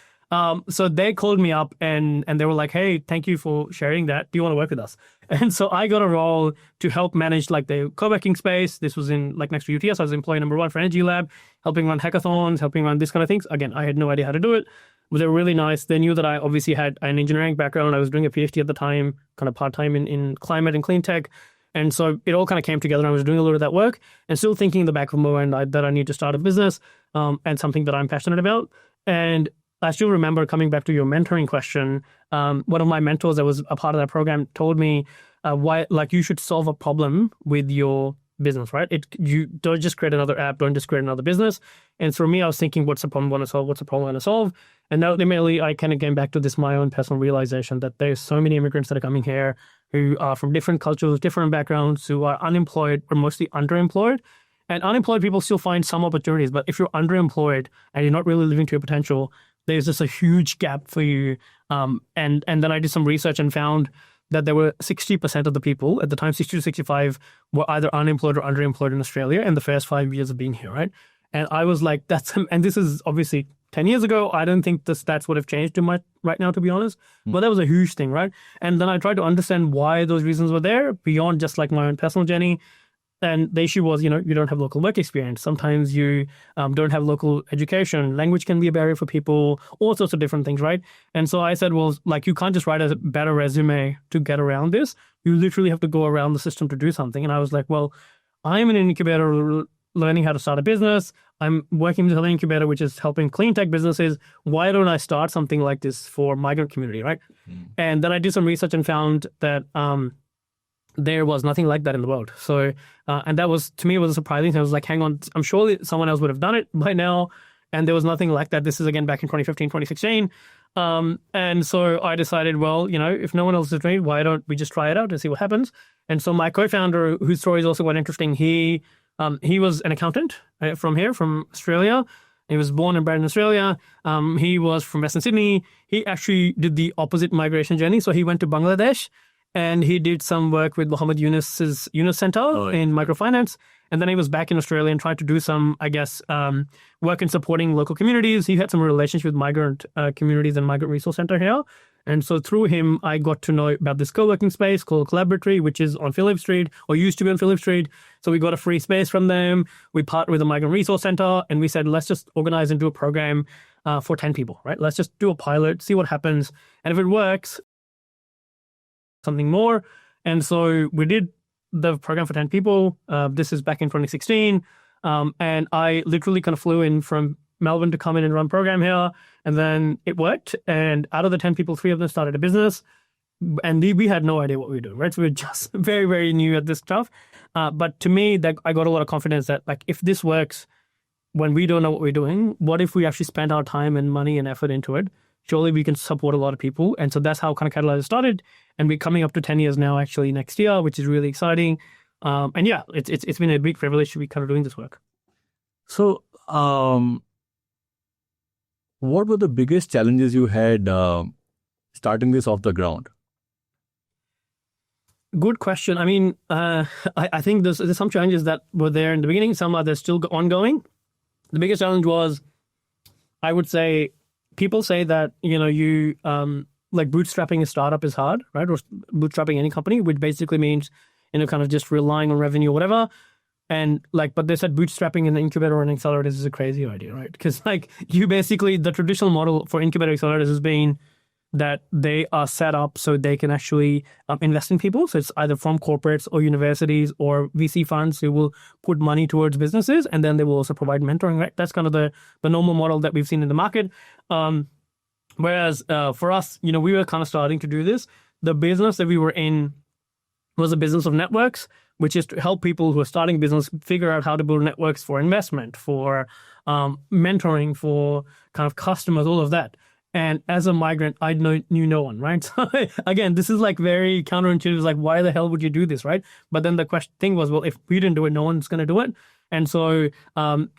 So they called me up and they were like, hey, thank you for sharing that. Do you want to work with us? And so I got a role to help manage like the co-working space. This was in like next to UTS. I was employee number 1 for Energy Lab, helping run hackathons, helping run this kind of things. Again, I had no idea how to do it, but they were really nice. They knew that I obviously had an engineering background. I was doing a PhD at the time, kind of part-time in climate and clean tech. And so it all kind of came together. I was doing a lot of that work and still thinking in the back of my mind that I need to start a business and something that I'm passionate about. And I still remember, coming back to your mentoring question, one of my mentors that was a part of that program told me why, like, you should solve a problem with your business, right? You don't just create another app, don't just create another business. And for me, I was thinking, what's the problem I want to solve? What's the problem I want to solve? And ultimately, I kind of came back to this, my own personal realization that there's so many immigrants that are coming here who are from different cultures, different backgrounds, who are unemployed or mostly underemployed. And unemployed people still find some opportunities, but if you're underemployed and you're not really living to your potential, there's just a huge gap for you. And then I did some research and found that there were 60% of the people at the time, 60 to 65, were either unemployed or underemployed in Australia in the first 5 years of being here, right? And I was like, and this is obviously 10 years ago. I don't think the stats would have changed too much right now, to be honest. But that was a huge thing, right? And then I tried to understand why those reasons were there beyond just like my own personal journey. And the issue was, you don't have local work experience. Sometimes you don't have local education. Language can be a barrier for people, all sorts of different things, right? And so I said, well, like, you can't just write a better resume to get around this. You literally have to go around the system to do something. And I was like, well, I'm in an incubator learning how to start a business. I'm working with an incubator, which is helping clean tech businesses. Why don't I start something like this for migrant community, right? And then I did some research and found that there was nothing like that in the world. So, and that was, to me, it was a surprising thing. I was like, hang on, I'm sure someone else would have done it by now. And there was nothing like that. This is, again, back in 2015, 2016. And so I decided, well, if no one else is doing it, why don't we just try it out and see what happens? And so my co-founder, whose story is also quite interesting, he was an accountant from Australia. He was born and bred in Australia. He was from Western Sydney. He actually did the opposite migration journey. So he went to Bangladesh, and he did some work with Muhammad Yunus's Yunus Center in microfinance. And then he was back in Australia and tried to do some, work in supporting local communities. He had some relationship with migrant communities and Migrant Resource Center here. And so through him, I got to know about this co-working space called Collaboratory, which is on Phillip Street, or used to be on Phillip Street. So we got a free space from them. We partnered with the Migrant Resource Center, and we said, let's just organize and do a program for 10 people, right? Let's just do a pilot, see what happens. And if it works, something more. And so we did the program for 10 people. This is back in 2016. And I literally kind of flew in from Melbourne to come in and run program here. And then it worked. And out of the 10 people, 3 of them started a business. and we had no idea what we were doing, right? So we were just very, very new at this stuff. But to me, that I got a lot of confidence that like if this works when we don't know what we're doing, what if we actually spend our time and money and effort into it? Surely we can support a lot of people. And so that's how kind of Catalysr started. And we're coming up to 10 years now, actually, next year, which is really exciting. And yeah, it's been a big privilege to be kind of doing this work. So, what were the biggest challenges you had starting this off the ground? Good question. I mean, I think there's some challenges that were there in the beginning. Some are still ongoing. The biggest challenge was, I would say, people say that, you like bootstrapping a startup is hard, right? Or bootstrapping any company, which basically means, kind of just relying on revenue or whatever. And but they said bootstrapping an incubator and accelerators is a crazy idea, right? Because you basically, the traditional model for incubator accelerators has been that they are set up so they can actually invest in people. So it's either from corporates or universities or VC funds who will put money towards businesses, and then they will also provide mentoring, right? That's kind of the normal model that we've seen in the market. Whereas for us, we were kind of starting to do this. The business that we were in was a business of networks, which is to help people who are starting business figure out how to build networks for investment, for mentoring, for kind of customers, all of that. And as a migrant, I knew no one, right? So again, this is very counterintuitive. Why the hell would you do this, right? But then the thing was, well, if we didn't do it, no one's going to do it. And so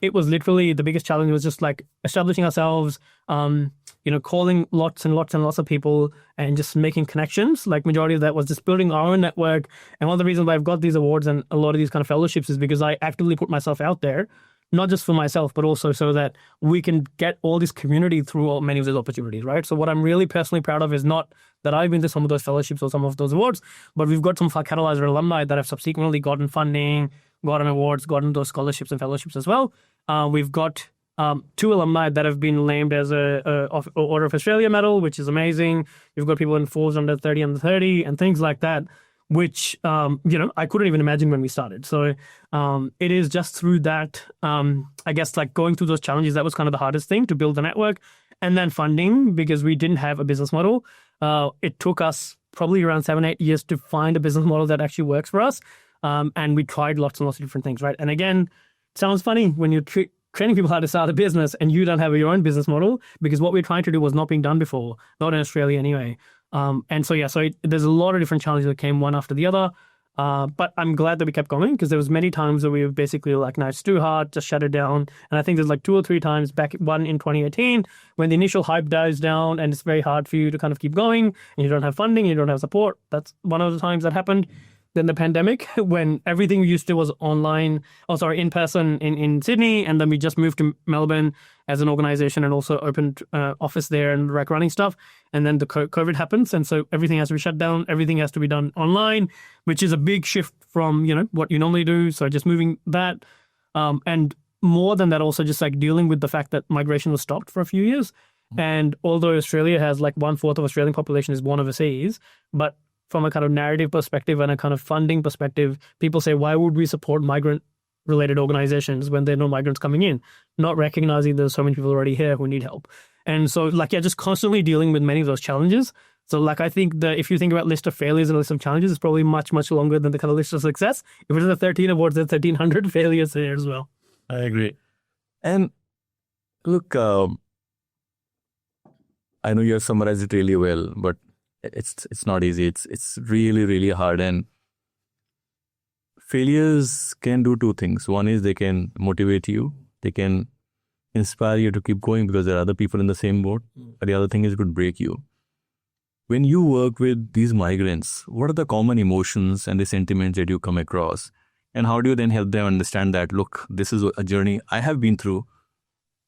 it was literally the biggest challenge was just establishing ourselves, calling lots and lots and lots of people and just making connections. Majority of that was just building our own network. And one of the reasons why I've got these awards and a lot of these kind of fellowships is because I actively put myself out there, not just for myself, but also so that we can get all this community through many of these opportunities, right? So what I'm really personally proud of is not that I've been to some of those fellowships or some of those awards, but we've got some Catalysr alumni that have subsequently gotten funding, gotten awards, gotten those scholarships and fellowships as well. We've got 2 alumni that have been named as a Order of Australia medal, which is amazing. We've got people in Forbes under 30 and things like that, which, I couldn't even imagine when we started. So it is just through that, I guess, going through those challenges, that was kind of the hardest thing, to build the network. And then funding, because we didn't have a business model. It took us probably around 7-8 years to find a business model that actually works for us. And we tried lots and lots of different things, right? And again, it sounds funny when you're training people how to start a business and you don't have your own business model, because what we're trying to do was not being done before, not in Australia anyway. And so, there's a lot of different challenges that came one after the other. But I'm glad that we kept going, because there was many times where we were basically no, it's too hard, just shut it down. And I think there's 2 or 3 times back, one in 2018, when the initial hype dies down and it's very hard for you to kind of keep going and you don't have funding, you don't have support. That's one of the times that happened. Then the pandemic, when everything we used to was in person in Sydney. And then we just moved to Melbourne as an organization and also opened office there and running stuff. And then the COVID happens. And so everything has to be shut down. Everything has to be done online, which is a big shift from, what you normally do. So just moving that. And more than that, also just dealing with the fact that migration was stopped for a few years. And although Australia has 1/4 of Australian population is born overseas, but from a kind of narrative perspective and a kind of funding perspective, people say, why would we support migrant-related organizations when there are no migrants coming in? Not recognizing there's so many people already here who need help. And so, just constantly dealing with many of those challenges. So, I think that if you think about list of failures and list of challenges, it's probably much, much longer than the kind of list of success. If it's a 13 awards, there's 1,300 failures there as well. I agree. And look, I know you have summarized it really well, but it's not easy. It's really, really hard. And failures can do 2 things. One is they can motivate you. They can inspire you to keep going because there are other people in the same boat. But the other thing is it could break you. When you work with these migrants, what are the common emotions and the sentiments that you come across? And how do you then help them understand that, look, this is a journey I have been through.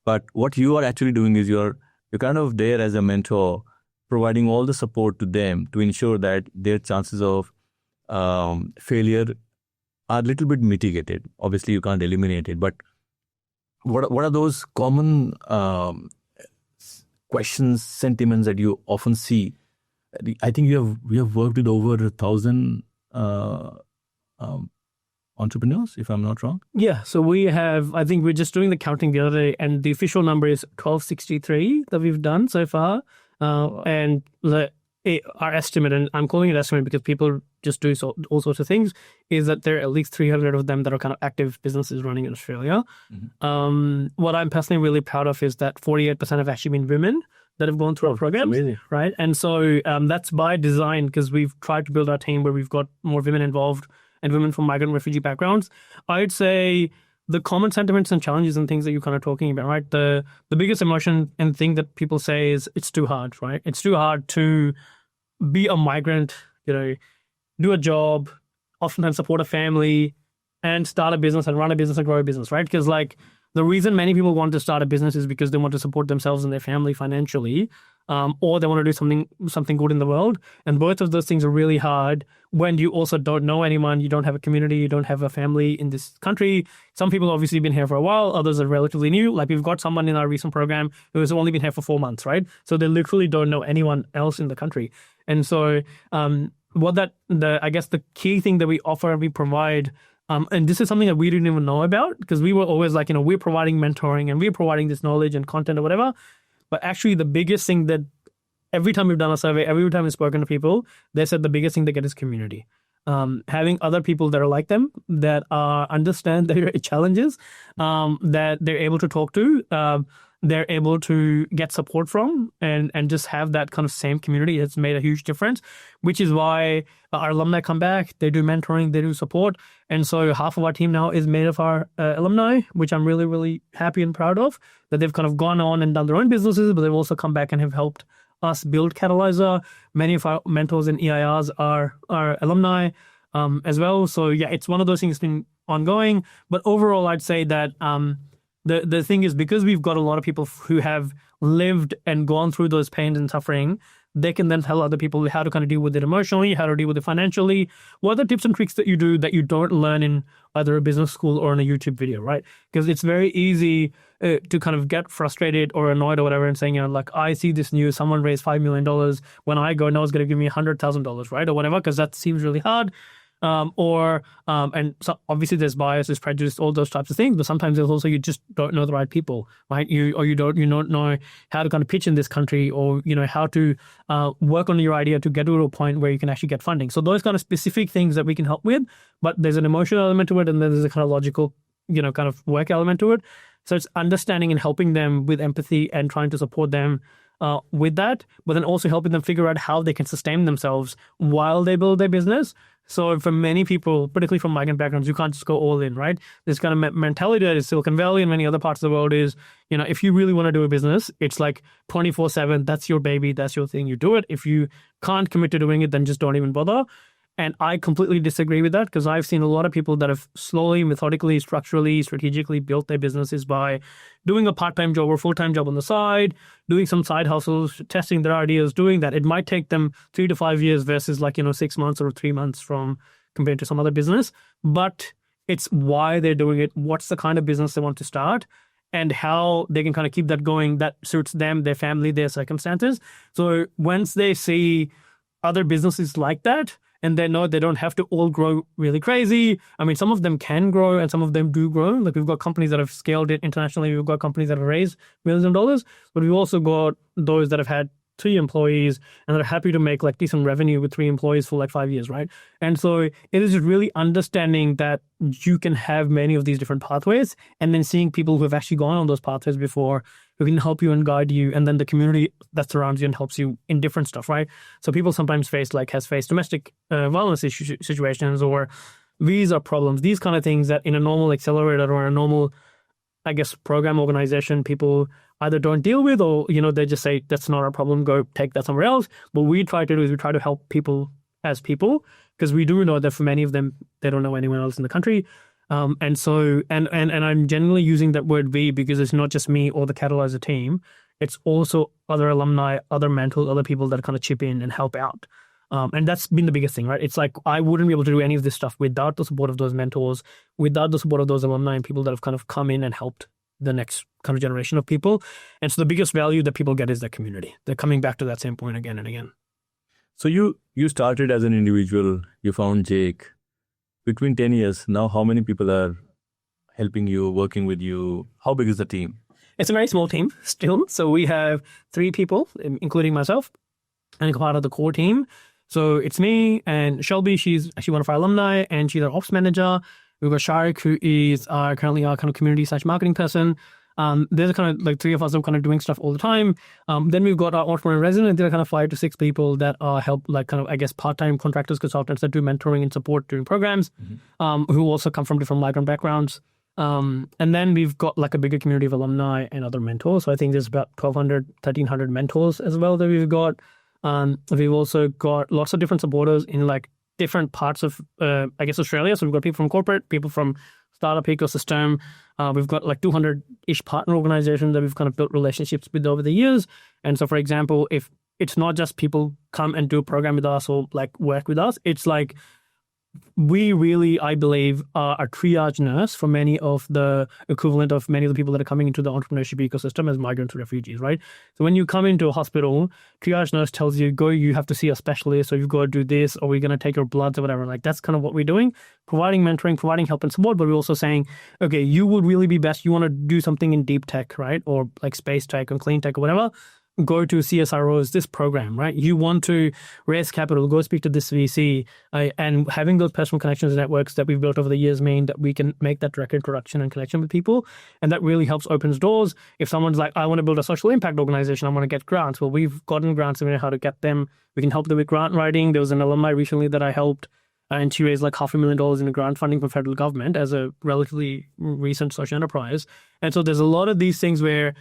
But what you are actually doing is you're kind of there as a mentor, providing all the support to them to ensure that their chances of failure are a little bit mitigated. Obviously, you can't eliminate it, but what are those common questions, sentiments that you often see? I think we have worked with over 1,000 entrepreneurs, if I'm not wrong. Yeah, so we have, I think we're just doing the counting the other day, and the official number is 1,263 that we've done so far. And our estimate, and I'm calling it estimate because people just do all sorts of things, is that there are at least 300 of them that are kind of active businesses running in Australia. What I'm personally really proud of is that 48% have actually been women that have gone through our programs, right? And so that's by design, because we've tried to build our team where we've got more women involved and women from migrant refugee backgrounds. I'd say the common sentiments and challenges and things that you're kind of talking about, right? The biggest emotion and thing that people say is it's too hard, right? It's too hard to be a migrant, do a job, oftentimes support a family, and start a business and run a business and grow a business, right? Because like the reason many people want to start a business is because they want to support themselves and their family financially, or they want to do something good in the world. And both of those things are really hard when you also don't know anyone, you don't have a community, you don't have a family in this country. Some people obviously been here for a while, others are relatively new. Like we've got someone in our recent program who has only been here for 4 months, right? So they literally don't know anyone else in the country. And so I guess the key thing that we offer and we provide, and this is something that we didn't even know about, because we were always like, we're providing mentoring and we're providing this knowledge and content or whatever. But actually the biggest thing that every time we've done a survey, every time we've spoken to people, they said the biggest thing they get is community. Having other people that are like them, that understand their challenges, that they're able to talk to, they're able to get support from, and just have that kind of same community has made a huge difference, which is why our alumni come back, they do mentoring, they do support. And so half of our team now is made of our alumni, which I'm really, really happy and proud of, that they've kind of gone on and done their own businesses, but they've also come back and have helped us build Catalysr. Many of our mentors and EIRs are alumni as well. So yeah, it's one of those things that's been ongoing. But overall, I'd say that the thing is, because we've got a lot of people who have lived and gone through those pains and suffering, they can then tell other people how to kind of deal with it emotionally, how to deal with it financially. What are the tips and tricks that you do that you don't learn in either a business school or in a YouTube video, right? Because it's very easy to kind of get frustrated or annoyed or whatever and saying, like, I see this news, someone raised $5 million when I go, no one's going to give me $100,000, right? Or whatever, because that seems really hard. And so obviously there's bias, there's prejudice, all those types of things, but sometimes there's also, you just don't know the right people, right? You don't know how to kind of pitch in this country, or how to work on your idea to get to a point where you can actually get funding. So those kind of specific things that we can help with, but there's an emotional element to it, and then there's a kind of logical kind of work element to it. So it's understanding and helping them with empathy and trying to support them with that, but then also helping them figure out how they can sustain themselves while they build their business. So for many people, particularly from migrant backgrounds, you can't just go all in, right? This kind of mentality that is Silicon Valley and many other parts of the world is, if you really want to do a business, it's like 24/7, that's your baby, that's your thing, you do it. If you can't commit to doing it, then just don't even bother. And I completely disagree with that, because I've seen a lot of people that have slowly, methodically, structurally, strategically built their businesses by doing a part-time job or full-time job on the side, doing some side hustles, testing their ideas, doing that. It might take them 3 to 5 years versus 6 months or 3 months from compared to some other business. But it's why they're doing it, what's the kind of business they want to start, and how they can kind of keep that going that suits them, their family, their circumstances. So once they see other businesses like that, and they know they don't have to all grow really crazy. I mean, some of them can grow and some of them do grow. Like we've got companies that have scaled it internationally. We've got companies that have raised millions of dollars, but we've also got those that have had 3 employees and that are happy to make decent revenue with 3 employees for 5 years, right? And so it is just really understanding that you can have many of these different pathways, and then seeing people who have actually gone on those pathways before, who can help you and guide you, and then the community that surrounds you and helps you in different stuff, right? So people sometimes has faced domestic violence situations or visa problems, these kind of things that in a normal accelerator or a normal, I guess, program organization, people either don't deal with, or, they just say, that's not our problem, go take that somewhere else. What we try to do is we try to help people as people, because we do know that for many of them, they don't know anyone else in the country. And so I'm generally using that word we, because it's not just me or the Catalysr team. It's also other alumni, other mentors, other people that kind of chip in and help out. And that's been the biggest thing, right? It's like, I wouldn't be able to do any of this stuff without the support of those mentors, without the support of those alumni and people that have kind of come in and helped the next kind of generation of people. And so the biggest value that people get is that community. They're coming back to that same point again and again. So you started as an individual, you found Jake. Between 10 years, now how many people are helping you, working with you? How big is the team? It's a very small team still. So we have 3 people, including myself. and part of the core team. So it's me and Shelby. She's actually one of our alumni, and she's our ops manager. We've got Sharik, who is currently our kind of community/marketing person. There's kind of like three of us who are kind of doing stuff all the time. Then we've got our entrepreneur resident. There are kind of 5 to 6 people that are part-time contractors, consultants that do mentoring and support during programs, who also come from different migrant backgrounds. And then we've got like a bigger community of alumni and other mentors. So I think there's about 1,200, 1,300 mentors as well that we've got. We've also got lots of different supporters in like different parts of, Australia. So we've got people from corporate, people from startup ecosystem. We've got like 200-ish partner organizations that we've kind of built relationships with over the years. And so, for example, if it's not just people come and do a program with us or like work with us, it's like we really, I believe, are a triage nurse for many of the equivalent of many of the people that are coming into the entrepreneurship ecosystem as migrants or refugees, right? So when you come into a hospital, triage nurse tells you, you have to see a specialist, or you've got to do this, or we're going to take your bloods or whatever. Like that's kind of what we're doing, providing mentoring, providing help and support, but we're also saying, okay, you would really be best, you want to do something in deep tech, right? Or like space tech or clean tech or whatever. Go to CSRO's, this program, right? You want to raise capital, go speak to this VC, and having those personal connections and networks that we've built over the years mean that we can make that direct introduction and connection with people. And that really helps opens doors. If someone's like, I want to build a social impact organization, I want to get grants. Well, we've gotten grants and we know how to get them. We can help them with grant writing. There was an alumni recently that I helped, and she raised like $500,000 in grant funding from federal government as a relatively recent social enterprise. And so there's a lot of these things where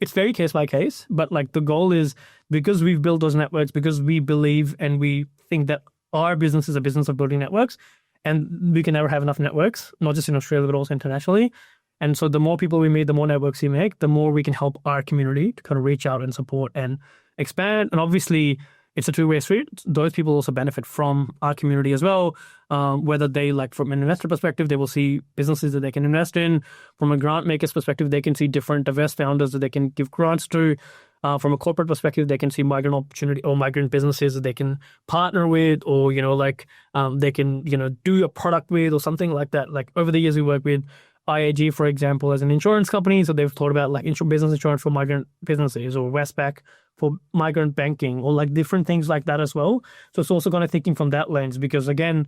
it's very case by case, but like the goal is, because we've built those networks, because we believe and we think that our business is a business of building networks, and we can never have enough networks, not just in Australia, but also internationally. And so the more people we meet, the more networks we make, the more we can help our community to kind of reach out and support and expand. And obviously it's a two-way street. Those people also benefit from our community as well, whether they, like from an investor perspective, they will see businesses that they can invest in. From a grant maker's perspective, they can see different diverse founders that they can give grants to. From a corporate perspective, they can see migrant opportunity or migrant businesses that they can partner with, or, they can, do a product with or something like that. Like over the years, we work with IAG, for example, as an insurance company. So they've thought about like business insurance for migrant businesses, or Westpac for migrant banking, or like different things like that as well. So it's also kind of thinking from that lens, because again,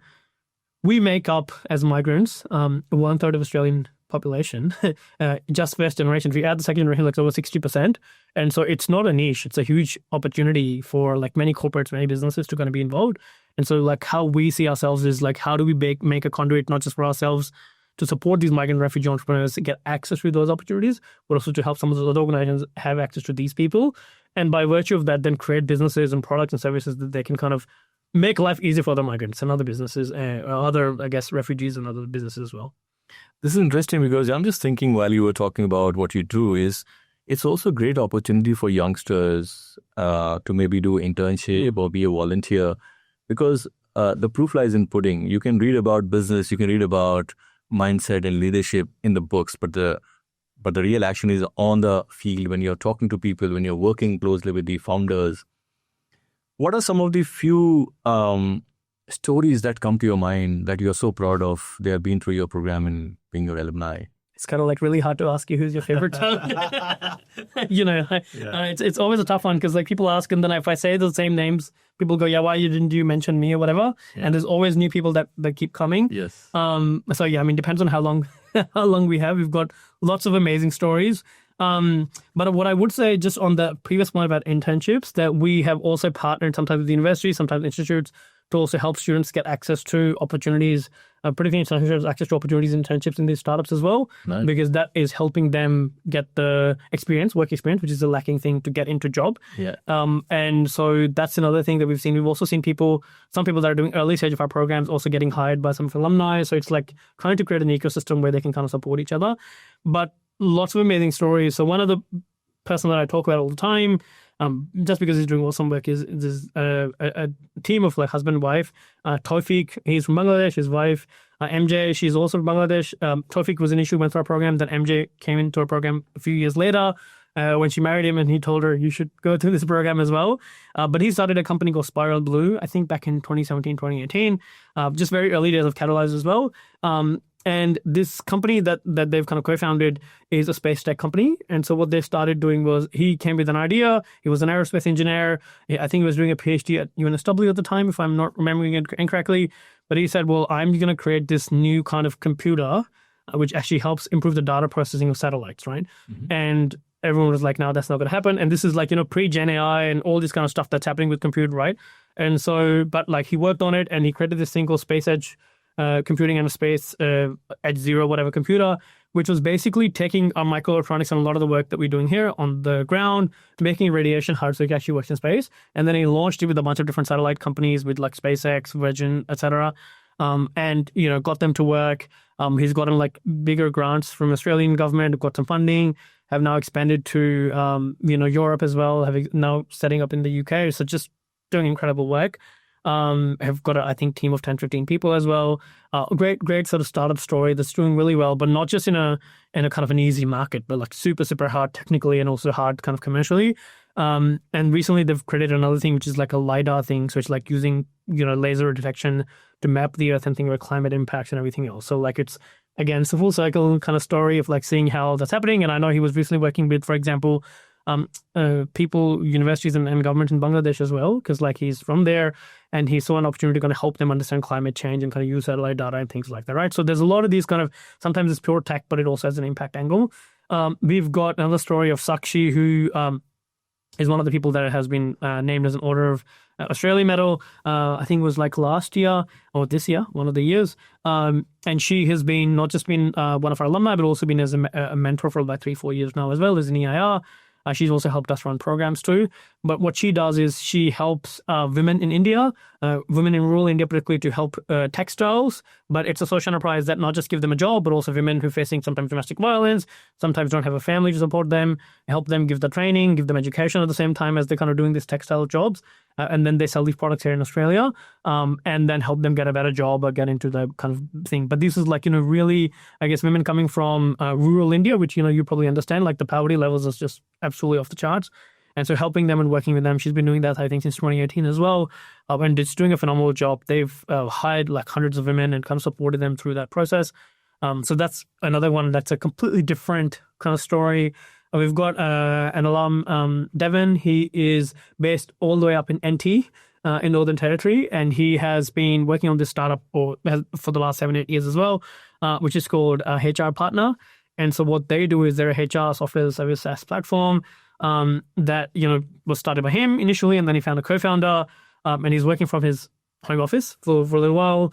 we make up as migrants 1/3 of Australian population, just first generation. If you add the second generation, like over 60%. And so it's not a niche. It's a huge opportunity for like many corporates, many businesses to kind of be involved. And so like how we see ourselves is like, how do we make a conduit, not just for ourselves, to support these migrant refugee entrepreneurs to get access to those opportunities, but also to help some of those other organizations have access to these people. And by virtue of that, then create businesses and products and services that they can kind of make life easier for other migrants and other businesses, other, refugees and other businesses as well. This is interesting, because I'm just thinking while you were talking about what you do, is it's also a great opportunity for youngsters to maybe do internship or be a volunteer, because the proof lies in pudding. You can read about business, you can read about mindset and leadership in the books, but the real action is on the field when you're talking to people, when you're working closely with the founders. What are some of the few stories that come to your mind that you're so proud of? They have been through your program and being your alumni. It's kind of like really hard to ask you who's your favorite child. It's always a tough one, because like people ask, and then if I say the same names, people go, yeah, why didn't you mention me or whatever? Yeah. And there's always new people that keep coming. Yes. So yeah, I mean, depends on how long we have. We've got lots of amazing stories. But what I would say, just on the previous point about internships, that we have also partnered sometimes with the university, sometimes institutes, to also help students get access to opportunities, particularly international access to opportunities and internships in these startups as well. Nice. Because that is helping them get the work experience, which is a lacking thing to get into job. Yeah. And so that's another thing that we've seen. We've also seen some people that are doing early stage of our programs also getting hired by some alumni. So it's like trying to create an ecosystem where they can kind of support each other. But lots of amazing stories. So one of the person that I talk about all the time, just because he's doing awesome work, is a team of like husband and wife. Tawfiq, he's from Bangladesh. His wife, MJ, she's also from Bangladesh. Tawfiq was initially went through our program. Then MJ came into our program a few years later when she married him, and he told her, you should go through this program as well. But he started a company called Spiral Blue, I think back in 2017, 2018, just very early days of Catalysr as well. And this company that they've kind of co-founded is a space tech company. And so what they started doing was he came with an idea. He was an aerospace engineer. I think he was doing a PhD at UNSW at the time, if I'm not remembering it incorrectly. But he said, well, I'm going to create this new kind of computer, which actually helps improve the data processing of satellites, right? And everyone was like, no, that's not going to happen. And this is like, pre-Gen AI and all this kind of stuff that's happening with compute, right? And so, but like he worked on it and he created this thing called Space Edge Computing and Space Edge Zero, whatever computer, which was basically taking our microelectronics and a lot of the work that we're doing here on the ground, making radiation hard so it actually works in space. And then he launched it with a bunch of different satellite companies with like SpaceX, Virgin, etc. And, got them to work. He's gotten like bigger grants from Australian government, got some funding, have now expanded to, Europe as well, now setting up in the UK. So just doing incredible work. Have got I think team of 10, 15 people as well. Great sort of startup story that's doing really well, but not just in a kind of an easy market, but like super, super hard technically and also hard kind of commercially. And recently they've created another thing, which is like a LiDAR thing. So it's like using, laser detection to map the earth and think about climate impacts and everything else. So like it's a full cycle kind of story of like seeing how that's happening. And I know he was recently working with, for example, people, universities and government in Bangladesh as well, because like he's from there and he saw an opportunity to kind of help them understand climate change and kind of use satellite data and things like that, right? So there's a lot of these kind of, sometimes it's pure tech, but it also has an impact angle. We've got another story of Sakshi, who is one of the people that has been named as an Order of Australia Medal. I think it was like last year or this year, one of the years. And she has been not just been one of our alumni, but also been as a mentor for about 3-4 years now as well as an EIR. She's also helped us run programs too. But what she does is she helps women in India, women in rural India particularly, to help textiles. But it's a social enterprise that not just give them a job, but also women who are facing sometimes domestic violence, sometimes don't have a family to support them, help them, give the training, give them education at the same time as they're kind of doing these textile jobs. And then they sell these products here in Australia, and then help them get a better job or get into the kind of thing. But this is like, really, I guess, women coming from rural India, which, you probably understand, like the poverty levels is just absolutely off the charts. And so helping them and working with them, she's been doing that, I think, since 2018 as well. And it's doing a phenomenal job. They've hired like hundreds of women and kind of supported them through that process. So that's another one that's a completely different kind of story. We've got an alum, Devon. He is based all the way up in NT in Northern Territory, and he has been working on this startup for the last 7-8 years as well, which is called HR Partner. And so what they do is they're a HR software as a service SaaS platform that was started by him initially, and then he found a co-founder, and he's working from his home office for a little while.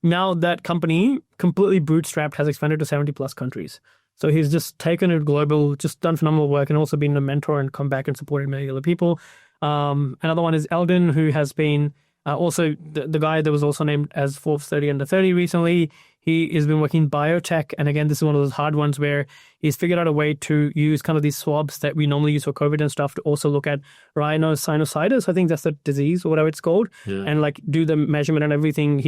Now that company, completely bootstrapped, has expanded to 70 plus countries. So he's just taken it global, just done phenomenal work, and also been a mentor and come back and supported many other people. Another one is Eldon, who has been also the guy that was also named as Forbes 30 under 30 recently. He has been working in biotech. And again, this is one of those hard ones where he's figured out a way to use kind of these swabs that we normally use for COVID and stuff to also look at rhinosinusitis. I think that's the disease or whatever it's called. Yeah. And like do the measurement and everything.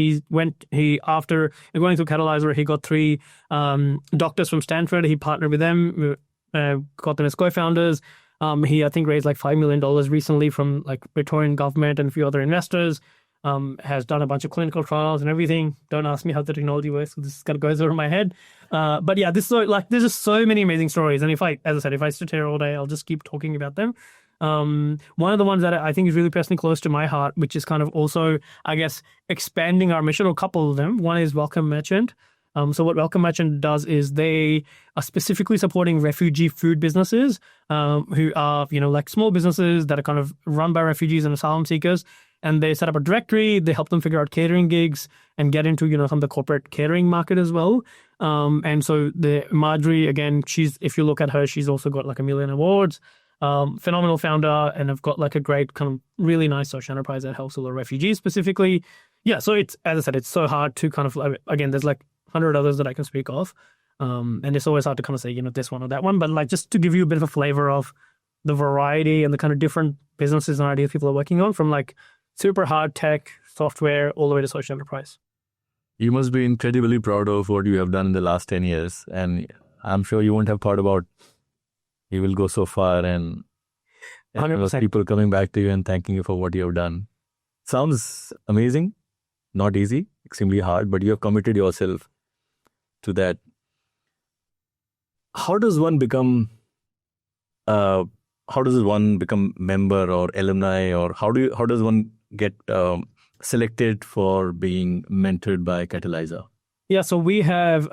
After going through Catalysr, he got 3 doctors from Stanford. He partnered with them, got them as co-founders. He, I think, raised like $5 million recently from like Victorian government and a few other investors. Has done a bunch of clinical trials and everything. Don't ask me how the technology works, because this kind of goes over my head. But yeah, there's just so many amazing stories. And if I sit here all day, I'll just keep talking about them. One of the ones that I think is really personally close to my heart, which is kind of also, I guess, expanding our mission, or a couple of them. One is Welcome Merchant. So what Welcome Merchant does is they are specifically supporting refugee food businesses who are, like small businesses that are kind of run by refugees and asylum seekers. And they set up a directory. They help them figure out catering gigs and get into, some of the corporate catering market as well. And so the Marjorie, again, if you look at her, she's also got like 1 million awards. Phenomenal founder, and have got like a great kind of really nice social enterprise that helps all the refugees specifically. Yeah, so it's, as I said, it's so hard to kind of, again, there's like 100 others that I can speak of. And it's always hard to kind of say, this one or that one. But like just to give you a bit of a flavor of the variety and the kind of different businesses and ideas people are working on, from like super hard tech, software, all the way to social enterprise. You must be incredibly proud of what you have done in the last 10 years. And I'm sure you won't have thought about you will go so far, and 100%. People coming back to you and thanking you for what you have done. Sounds amazing. Not easy, extremely hard, but you have committed yourself to that, how does one become member or alumni, or how does one get selected for being mentored by Catalysr? Yeah, so we have,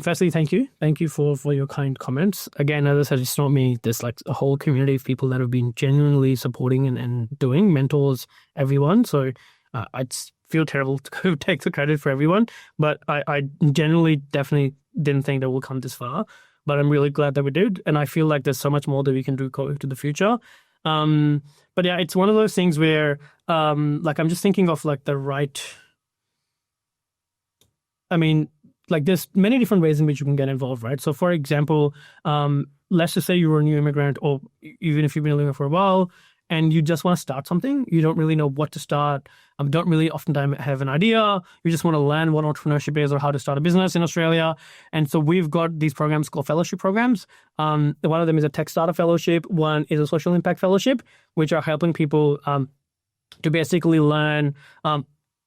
firstly, thank you for your kind comments. Again, as I said, it's not me. There's like a whole community of people that have been genuinely supporting and doing, mentors, everyone. So I'd feel terrible to take the credit for everyone, but I genuinely definitely didn't think that we'll come this far. But I'm really glad that we did. And I feel like there's so much more that we can do into the future. But yeah, it's one of those things where like I'm just thinking of like the right... I mean, like there's many different ways in which you can get involved, right? So for example, let's just say you're a new immigrant, or even if you've been living for a while and you just want to start something, you don't really know what to start, don't really oftentimes have an idea, you just want to learn what entrepreneurship is or how to start a business in Australia. And so we've got these programs called fellowship programs. One of them is a tech startup fellowship, one is a social impact fellowship, which are helping people to basically learn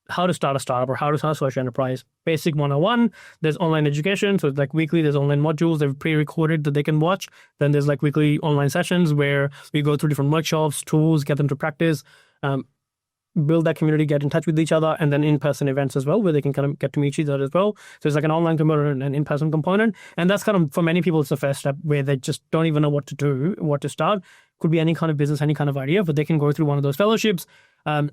how to start a startup or how to start a social enterprise. Basic 101. There's online education. So it's like weekly, there's online modules. They're pre-recorded that they can watch. Then there's like weekly online sessions where we go through different workshops, tools, get them to practice, build that community, get in touch with each other, and then in-person events as well, where they can kind of get to meet each other as well. So it's like an online component and an in-person component. And that's kind of, for many people, it's the first step where they just don't even know what to do, what to start. Could be any kind of business, any kind of idea, but they can go through one of those fellowships.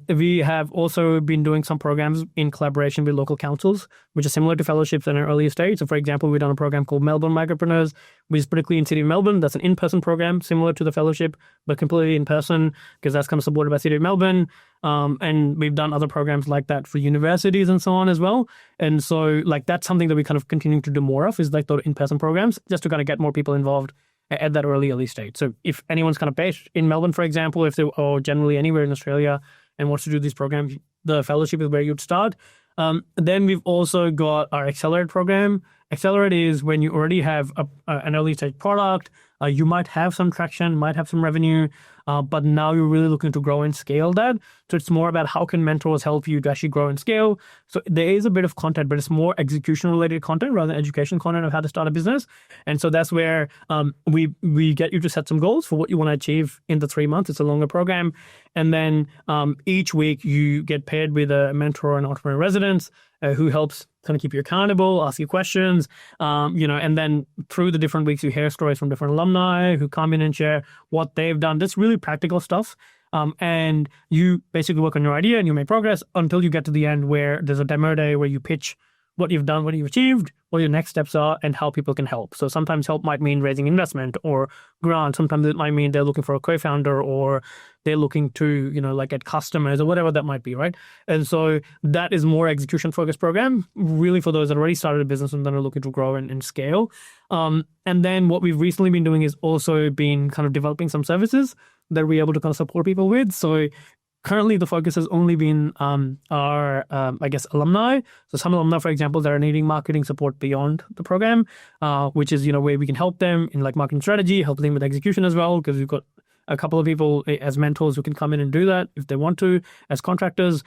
We have also been doing some programs in collaboration with local councils, which are similar to fellowships in an earlier stage. So for example, we've done a program called Melbourne Migrapreneurs, which is particularly in City of Melbourne. That's an in-person program similar to the fellowship, but completely in person, because that's kind of supported by City of Melbourne. And we've done other programs like that for universities and so on as well. And so like that's something that we kind of continue to do more of, is like those in-person programs, just to kind of get more people involved at that early stage. So if anyone's kind of based in Melbourne, for example, or generally anywhere in Australia and wants to do these programs, the fellowship is where you'd start. Then we've also got our Accelerate program. Accelerate is when you already have an early stage product, you might have some traction, might have some revenue, but now you're really looking to grow and scale that. So it's more about how can mentors help you to actually grow and scale. So there is a bit of content, but it's more execution-related content rather than education content of how to start a business. And so that's where we get you to set some goals for what you want to achieve in the 3 months. It's a longer program. And then each week you get paired with a mentor and entrepreneur residence who helps kind of keep you accountable, ask you questions, and then through the different weeks, you hear stories from different alumni who come in and share what they've done. That's really practical stuff. And you basically work on your idea and you make progress until you get to the end where there's a demo day where you pitch what you've done, what you've achieved, what your next steps are, and how people can help. So sometimes help might mean raising investment or grant. Sometimes it might mean they're looking for a co-founder, or they're looking to, like get customers or whatever that might be, right? And so that is more execution-focused program, really for those that already started a business and then are looking to grow and scale. And then what we've recently been doing is also been kind of developing some services that we're able to kind of support people with. So currently, the focus has only been our, alumni. So some alumni, for example, that are needing marketing support beyond the program, which is, where we can help them in like marketing strategy, help them with execution as well, because we've got a couple of people as mentors who can come in and do that if they want to as contractors.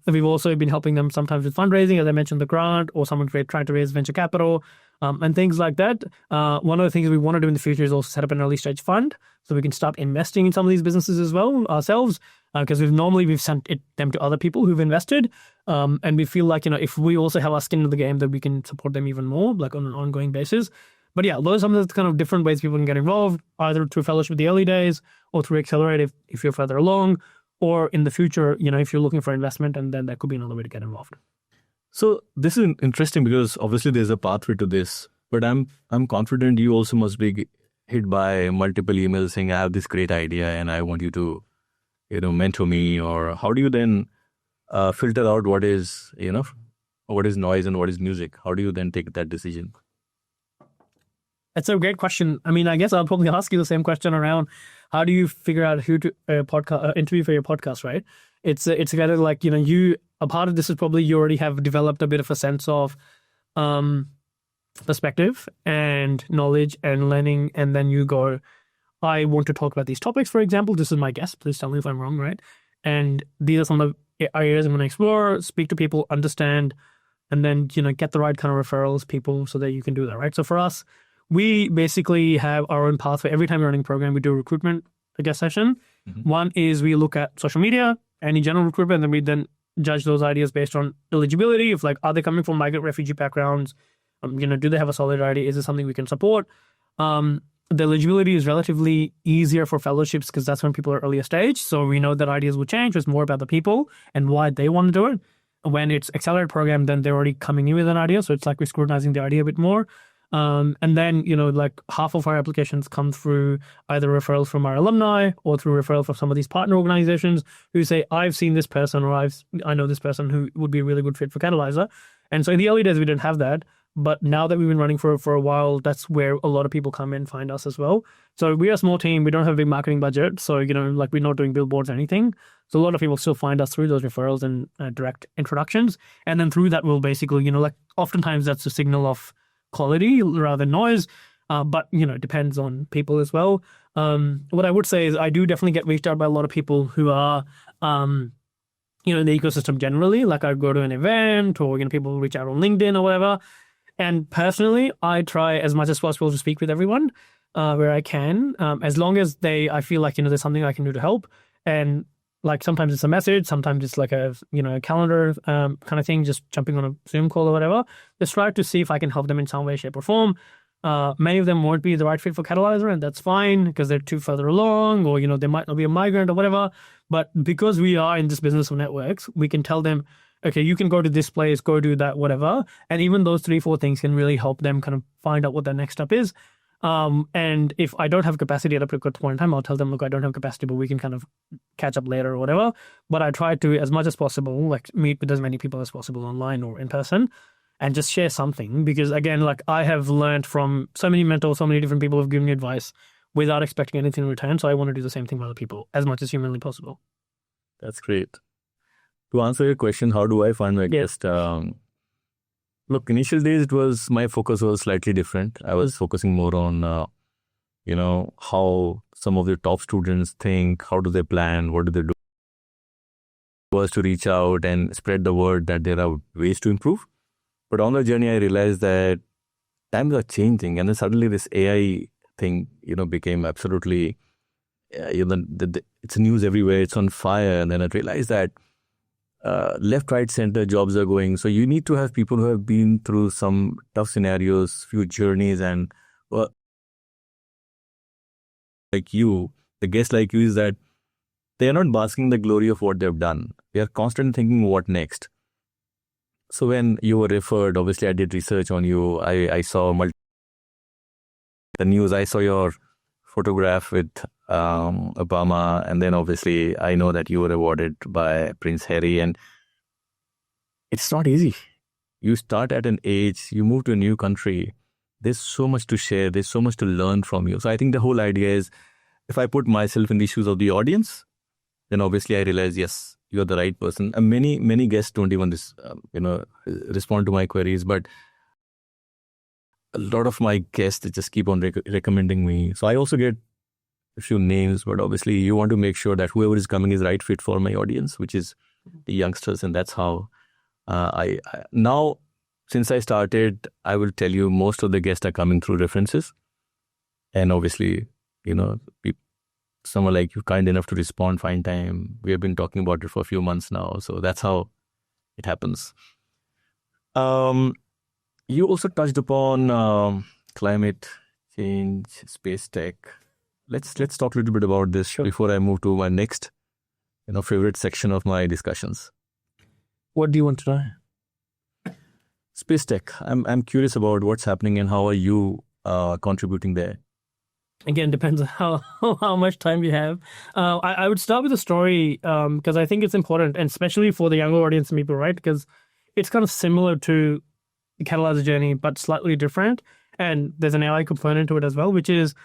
We've also been helping them sometimes with fundraising, as I mentioned, the grant, or someone trying to raise venture capital and things like that. One of the things we want to do in the future is also set up an early stage fund so we can start investing in some of these businesses as well ourselves, because we've sent them to other people who've invested. And we feel like, if we also have our skin in the game, that we can support them even more, like on an ongoing basis. But yeah, those are some of the kind of different ways people can get involved, either through fellowship the early days or through Accelerate if you're further along, or in the future, if you're looking for investment, and then that could be another way to get involved. So this is interesting because obviously there's a pathway to this, but I'm confident you also must be hit by multiple emails saying, I have this great idea and I want you to, mentor me. Or how do you then filter out what is noise and what is music? How do you then take that decision? That's a great question. I mean, I guess I'll probably ask you the same question around how do you figure out who to interview for your podcast, right? It's kind of like, a part of this is probably you already have developed a bit of a sense of perspective and knowledge and learning, and then you go, I want to talk about these topics, for example. This is my guest. Please tell me if I'm wrong, right? And these are some of the areas I'm going to explore, speak to people, understand and then, get the right kind of referrals, people, so that you can do that, right? So for us, we basically have our own pathway. Every time we're running a program, we do a recruitment, session. One is we look at social media, any general recruitment, and then we then judge those ideas based on eligibility. If like, are they coming from migrant refugee backgrounds? Do they have a solid idea? Is it something we can support? The eligibility is relatively easier for fellowships because that's when people are earlier stage. So we know that ideas will change. It's more about the people and why they want to do it. When it's accelerated program, then they're already coming in with an idea. So it's like we're scrutinizing the idea a bit more. And then, like half of our applications come through either referrals from our alumni or through referral from some of these partner organizations who say, I've seen this person or I know this person who would be a really good fit for Catalysr. And so in the early days, we didn't have that. But now that we've been running for a while, that's where a lot of people come in and find us as well. So we're a small team. We don't have a big marketing budget. So, like we're not doing billboards or anything. So a lot of people still find us through those referrals and direct introductions. And then through that, we'll basically, like oftentimes that's a signal of quality rather than noise. But, it depends on people as well. What I would say is I do definitely get reached out by a lot of people who are, in the ecosystem generally. Like I go to an event or, people reach out on LinkedIn or whatever. And personally, I try as much as possible to speak with everyone where I can, as long as I feel like, there's something I can do to help. And like sometimes it's a message, sometimes it's like a calendar kind of thing, just jumping on a Zoom call or whatever. Just try to see if I can help them in some way, shape or form. Many of them won't be the right fit for Catalysr, and that's fine because they're too further along or, they might not be a migrant or whatever. But because we are in this business of networks, we can tell them, okay, you can go to this place, go do that, whatever. And even those 3-4 things can really help them kind of find out what their next step is. And if I don't have capacity at a particular point in time, I'll tell them, look, I don't have capacity, but we can kind of catch up later or whatever. But I try to, as much as possible, like meet with as many people as possible online or in person and just share something. Because again, like I have learned from so many mentors, so many different people who've given me advice without expecting anything in return. So I want to do the same thing for other people as much as humanly possible. That's great. To answer your question, how do I find my guest? Look, initial days, my focus was slightly different. I was focusing more on, how some of the top students think, how do they plan, what do they do? Was to reach out and spread the word that there are ways to improve. But on the journey, I realized that times are changing, and then suddenly this AI thing, became absolutely, it's news everywhere. It's on fire, and then I realized that. Left, right, center jobs are going. So you need to have people who have been through some tough scenarios, few journeys, and like you, the guest like you is that they are not basking the glory of what they've done. They are constantly thinking what next. So when you were referred, obviously I did research on you. I saw the news. I saw your photograph with Obama, and then obviously I know that you were awarded by Prince Harry, and it's not easy. You start at an age, you move to a new country, there's so much to share, there's so much to learn from you. So I think the whole idea is, if I put myself in the shoes of the audience, then obviously I realize, yes, you're the right person. And many guests don't even respond to my queries, but a lot of my guests, they just keep on recommending me. So I also get a few names, but obviously you want to make sure that whoever is coming is right fit for my audience, which is the youngsters. And that's how I now, since I started, I will tell you most of the guests are coming through references. And obviously, someone like you kind enough to respond, find time. We have been talking about it for a few months now. So that's how it happens. You also touched upon climate change, space tech. Let's talk a little bit about this before I move to my next, favorite section of my discussions. What do you want to know? Space tech. I'm curious about what's happening and how are you contributing there. Again, depends on how much time you have. I would start with a story because I think it's important, and especially for the younger audience and people, right? Because it's kind of similar to the Catalysr journey, but slightly different. And there's an AI component to it as well, which is,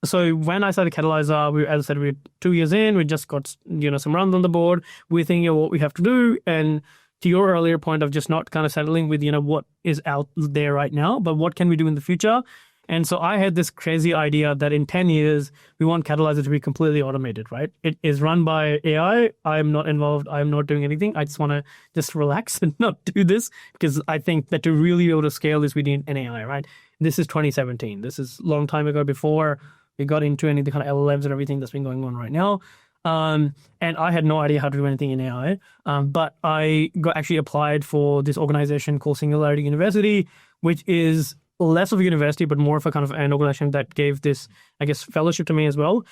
so when I started Catalysr, as I said, we're 2 years in, we just got, some runs on the board. We're thinking of what we have to do. And to your earlier point of just not kind of settling with, what is out there right now, but what can we do in the future? And so I had this crazy idea that in 10 years, we want Catalysr to be completely automated, right? It is run by AI. I'm not involved. I'm not doing anything. I just want to just relax and not do this, because I think that to really be able to scale this, we need an AI, right? This is 2017. This is a long time ago, before we got into any of the kind of LLMs and everything that's been going on right now. And I had no idea how to do anything in AI. But I actually applied for this organization called Singularity University, which is less of a university, but more of a kind of an organization that gave this, I guess, fellowship to me as well,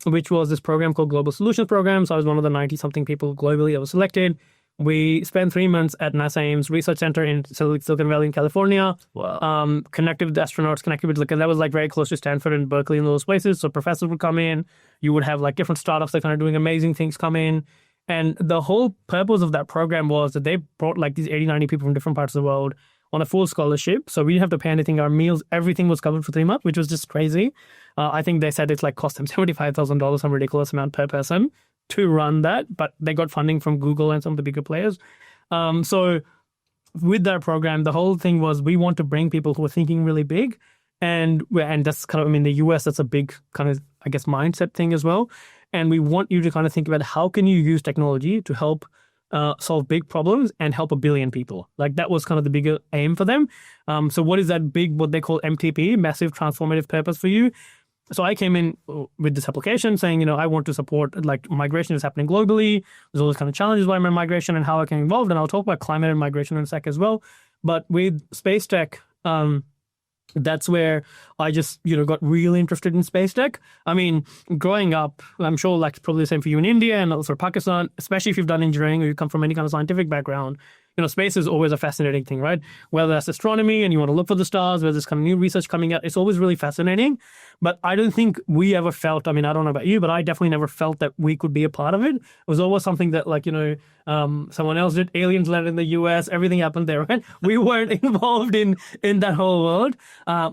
which was this program called Global Solutions Program. So I was one of the 90-something people globally that was selected. We spent 3 months at NASA Ames Research Center in Silicon Valley in California. Wow. Connected with astronauts, connected with, that was like very close to Stanford and Berkeley and those places. So professors would come in. You would have like different startups that kind of doing amazing things come in. And the whole purpose of that program was that they brought like these 80, 90 people from different parts of the world on a full scholarship. So we didn't have to pay anything. Our meals, everything was covered for 3 months, which was just crazy. I think they said it's like cost them $75,000, some ridiculous amount per person to run that, but they got funding from Google and some of the bigger players. So with that program, the whole thing was we want to bring people who are thinking really big. And that's kind of, I mean, the US, that's a big kind of, I guess, mindset thing as well. And we want you to kind of think about how can you use technology to help solve big problems and help 1 billion people. Like that was kind of the bigger aim for them. So what is that big, what they call MTP, massive transformative purpose for you? So I came in with this application saying, I want to support, like, migration is happening globally. There's all these kind of challenges with migration and how I can get involved. And I'll talk about climate and migration in a sec as well. But with space tech, that's where I just, got really interested in space tech. I mean, growing up, I'm sure like probably the same for you in India and also Pakistan, especially if you've done engineering or you come from any kind of scientific background, space is always a fascinating thing, right? Whether that's astronomy and you want to look for the stars, whether there's kind of new research coming out, it's always really fascinating. But I don't think we ever felt, I mean, I don't know about you, but I definitely never felt that we could be a part of it. It was always something that like, someone else did. Aliens landed in the US, everything happened there, right? We weren't involved in that whole world.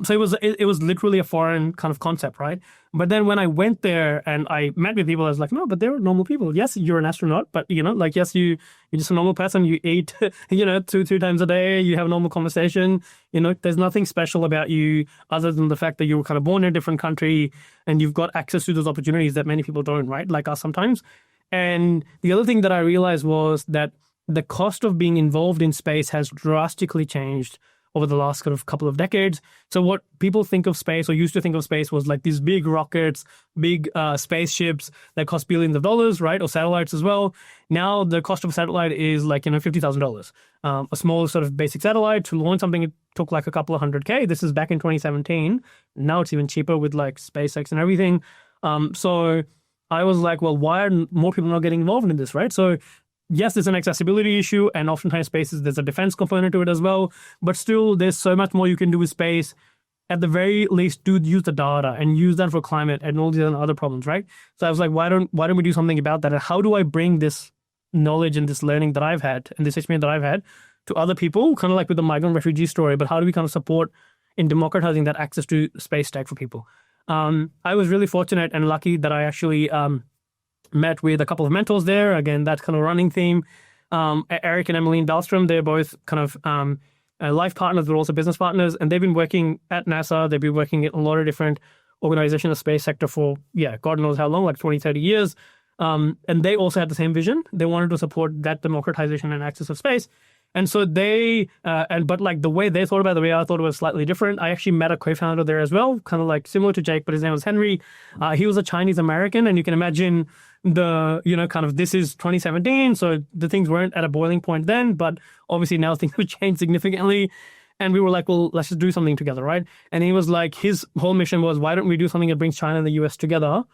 So it was literally a foreign kind of concept, right? But then when I went there and I met with people, I was like, no, but they're normal people. Yes, you're an astronaut, but yes, you're just a normal person. You eat, two times a day. You have a normal conversation. There's nothing special about you other than the fact that you were kind of born in a different country and you've got access to those opportunities that many people don't, right? Like us sometimes. And the other thing that I realized was that the cost of being involved in space has drastically changed over the last kind of couple of decades. So what people think of space or used to think of space was like these big rockets, big spaceships that cost billions of dollars, right? Or satellites as well. Now the cost of a satellite is like, $50,000. A small sort of basic satellite to launch something, it took like a couple of $100K. This is back in 2017. Now it's even cheaper with like SpaceX and everything. So I was like, well, why are more people not getting involved in this, right? So yes, there's an accessibility issue, and oftentimes spaces, there's a defense component to it as well. But still, there's so much more you can do with space. At the very least, use the data and use that for climate and all these other problems, right? So I was like, why don't we do something about that? And how do I bring this knowledge and this learning that I've had and this experience that I've had to other people, kind of like with the migrant refugee story, but how do we kind of support in democratizing that access to space tech for people? I was really fortunate and lucky that I actually met with a couple of mentors there. Again, that kind of running theme. Eric and Emmeline Dahlstrom, they're both kind of life partners, but also business partners. And they've been working at NASA. They've been working in a lot of different organizations in the space sector for, God knows how long, like 20, 30 years. And they also had the same vision. They wanted to support that democratization and access of space. And so but like the way they thought about it, the way I thought it was slightly different. I actually met a co-founder there as well, kind of like similar to Jake, but his name was Henry. He was a Chinese American, and you can imagine this is 2017. So the things weren't at a boiling point then, but obviously now things have changed significantly. And we were like, well, let's just do something together, right? And he was like, his whole mission was, why don't we do something that brings China and the US together?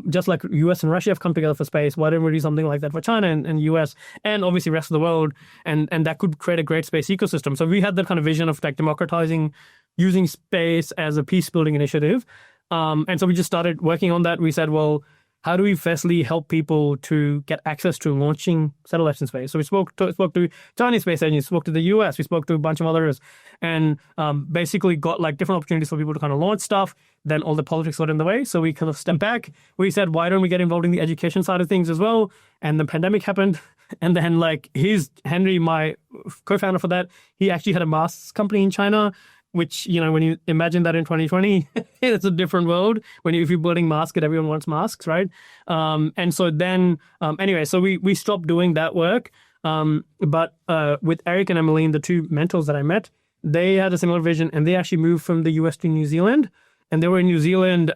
Just like US and Russia have come together for space, why don't we do something like that for China and US and obviously rest of the world? And that could create a great space ecosystem. So we had that kind of vision of like democratizing, using space as a peace building initiative. And so we just started working on that. We said, well, how do we firstly help people to get access to launching satellites in space? So we spoke to Chinese space agencies, spoke to the US, we spoke to a bunch of others, and basically got like different opportunities for people to kind of launch stuff. Then all the politics got in the way. So we kind of stepped back. We said, why don't we get involved in the education side of things as well? And the pandemic happened. And then like Henry, my co-founder for that, he actually had a master's company in China. which, when you imagine that in 2020, it's a different world. If you're building masks, everyone wants masks, right? And so then, anyway, so we stopped doing that work. But with Eric and Emmeline, the two mentors that I met, they had a similar vision, and they actually moved from the US to New Zealand. And they were in New Zealand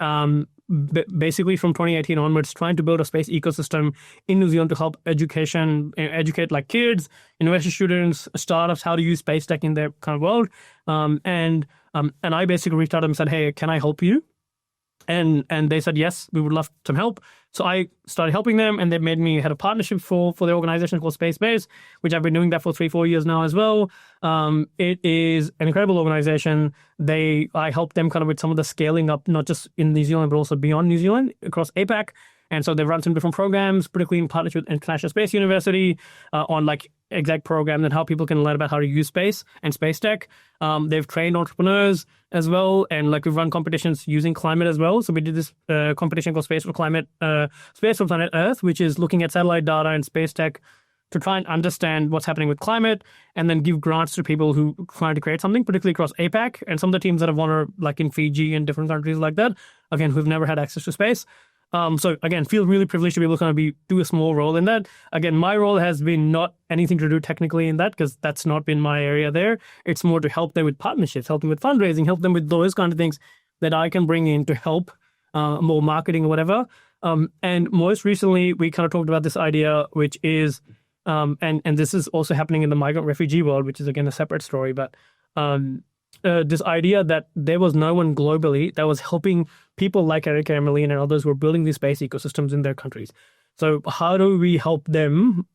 basically from 2018 onwards, trying to build a space ecosystem in New Zealand to help educate like kids, university students, startups, how to use space tech in their kind of world. And I basically reached out to them and said, hey, can I help you? And they said, yes, we would love some help. So I started helping them, and they made me head of partnership for their organization called Space Base, which I've been doing that for 3-4 years now as well. It is an incredible organization. I help them kind of with some of the scaling up, not just in New Zealand, but also beyond New Zealand across APAC. And so they run some different programs, particularly in partnership with International Space University on like exact programs and how people can learn about how to use space and space tech. They've trained entrepreneurs as well, and like we've run competitions using climate as well. So we did this competition called Space for Planet Earth, which is looking at satellite data and space tech to try and understand what's happening with climate, and then give grants to people who are trying to create something, particularly across APAC. And some of the teams that have won are like in Fiji and different countries like that, again, who've never had access to space. So again, feel really privileged to be able to kind of do a small role in that. Again, my role has been not anything to do technically in that, because that's not been my area there. It's more to help them with partnerships, help them with fundraising, help them with those kind of things that I can bring in to help more marketing or whatever. And most recently, we kind of talked about this idea, which is, and this is also happening in the migrant refugee world, which is again a separate story, but this idea that there was no one globally that was helping people like Eric and Emmeline and others who were building these space ecosystems in their countries. So how do we help them,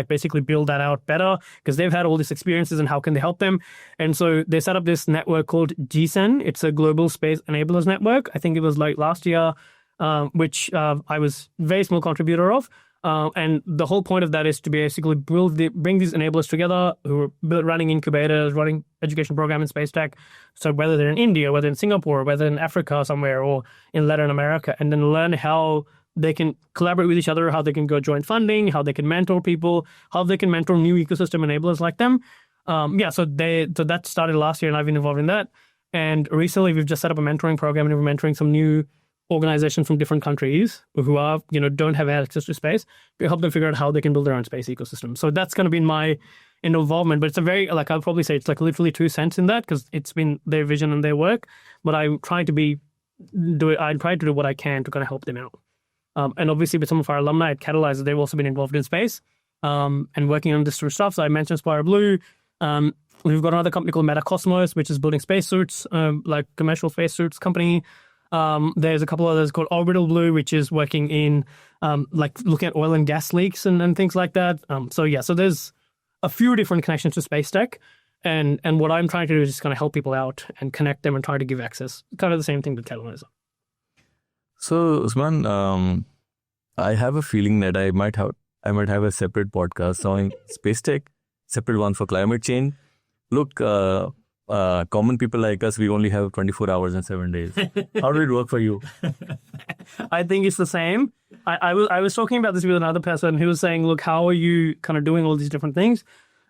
basically build that out better? Because they've had all these experiences, and how can they help them? And so they set up this network called GSEN. It's a Global Space Enablers Network. I think it was like last year, which I was a very small contributor of. And the whole point of that is to basically bring these enablers together who are running incubators, running education program in space tech. So whether they're in India, whether in Singapore, whether in Africa somewhere, or in Latin America, and then learn how they can collaborate with each other, how they can go joint funding, how they can mentor people, how they can mentor new ecosystem enablers like them. So that started last year, and I've been involved in that. And recently we've just set up a mentoring program, and we're mentoring some new organizations from different countries who are, don't have access to space. We help them figure out how they can build their own space ecosystem. So that's kind of been my involvement, but it's a very, I'll probably say it's like literally 2 cents in that, because it's been their vision and their work, but I try to do what I can to kind of help them out. And obviously with some of our alumni at Catalysr, they've also been involved in space and working on this sort of stuff. So I mentioned Spire Blue. We've got another company called Metacosmos, which is building spacesuits, like commercial spacesuits company. There's a couple others called Orbital Blue, which is working in looking at oil and gas leaks and things like that. So there's a few different connections to space tech, and what I'm trying to do is just kind of help people out and connect them and try to give access. Kind of the same thing with Catalysr. So Usman, I have a feeling that I might have a separate podcast on space tech, separate one for climate change. Look, common people like us, we only have 24 hours and 7 days. How did it work for you? I think it's the same. I was talking about this with another person who was saying, look, how are you kind of doing all these different things?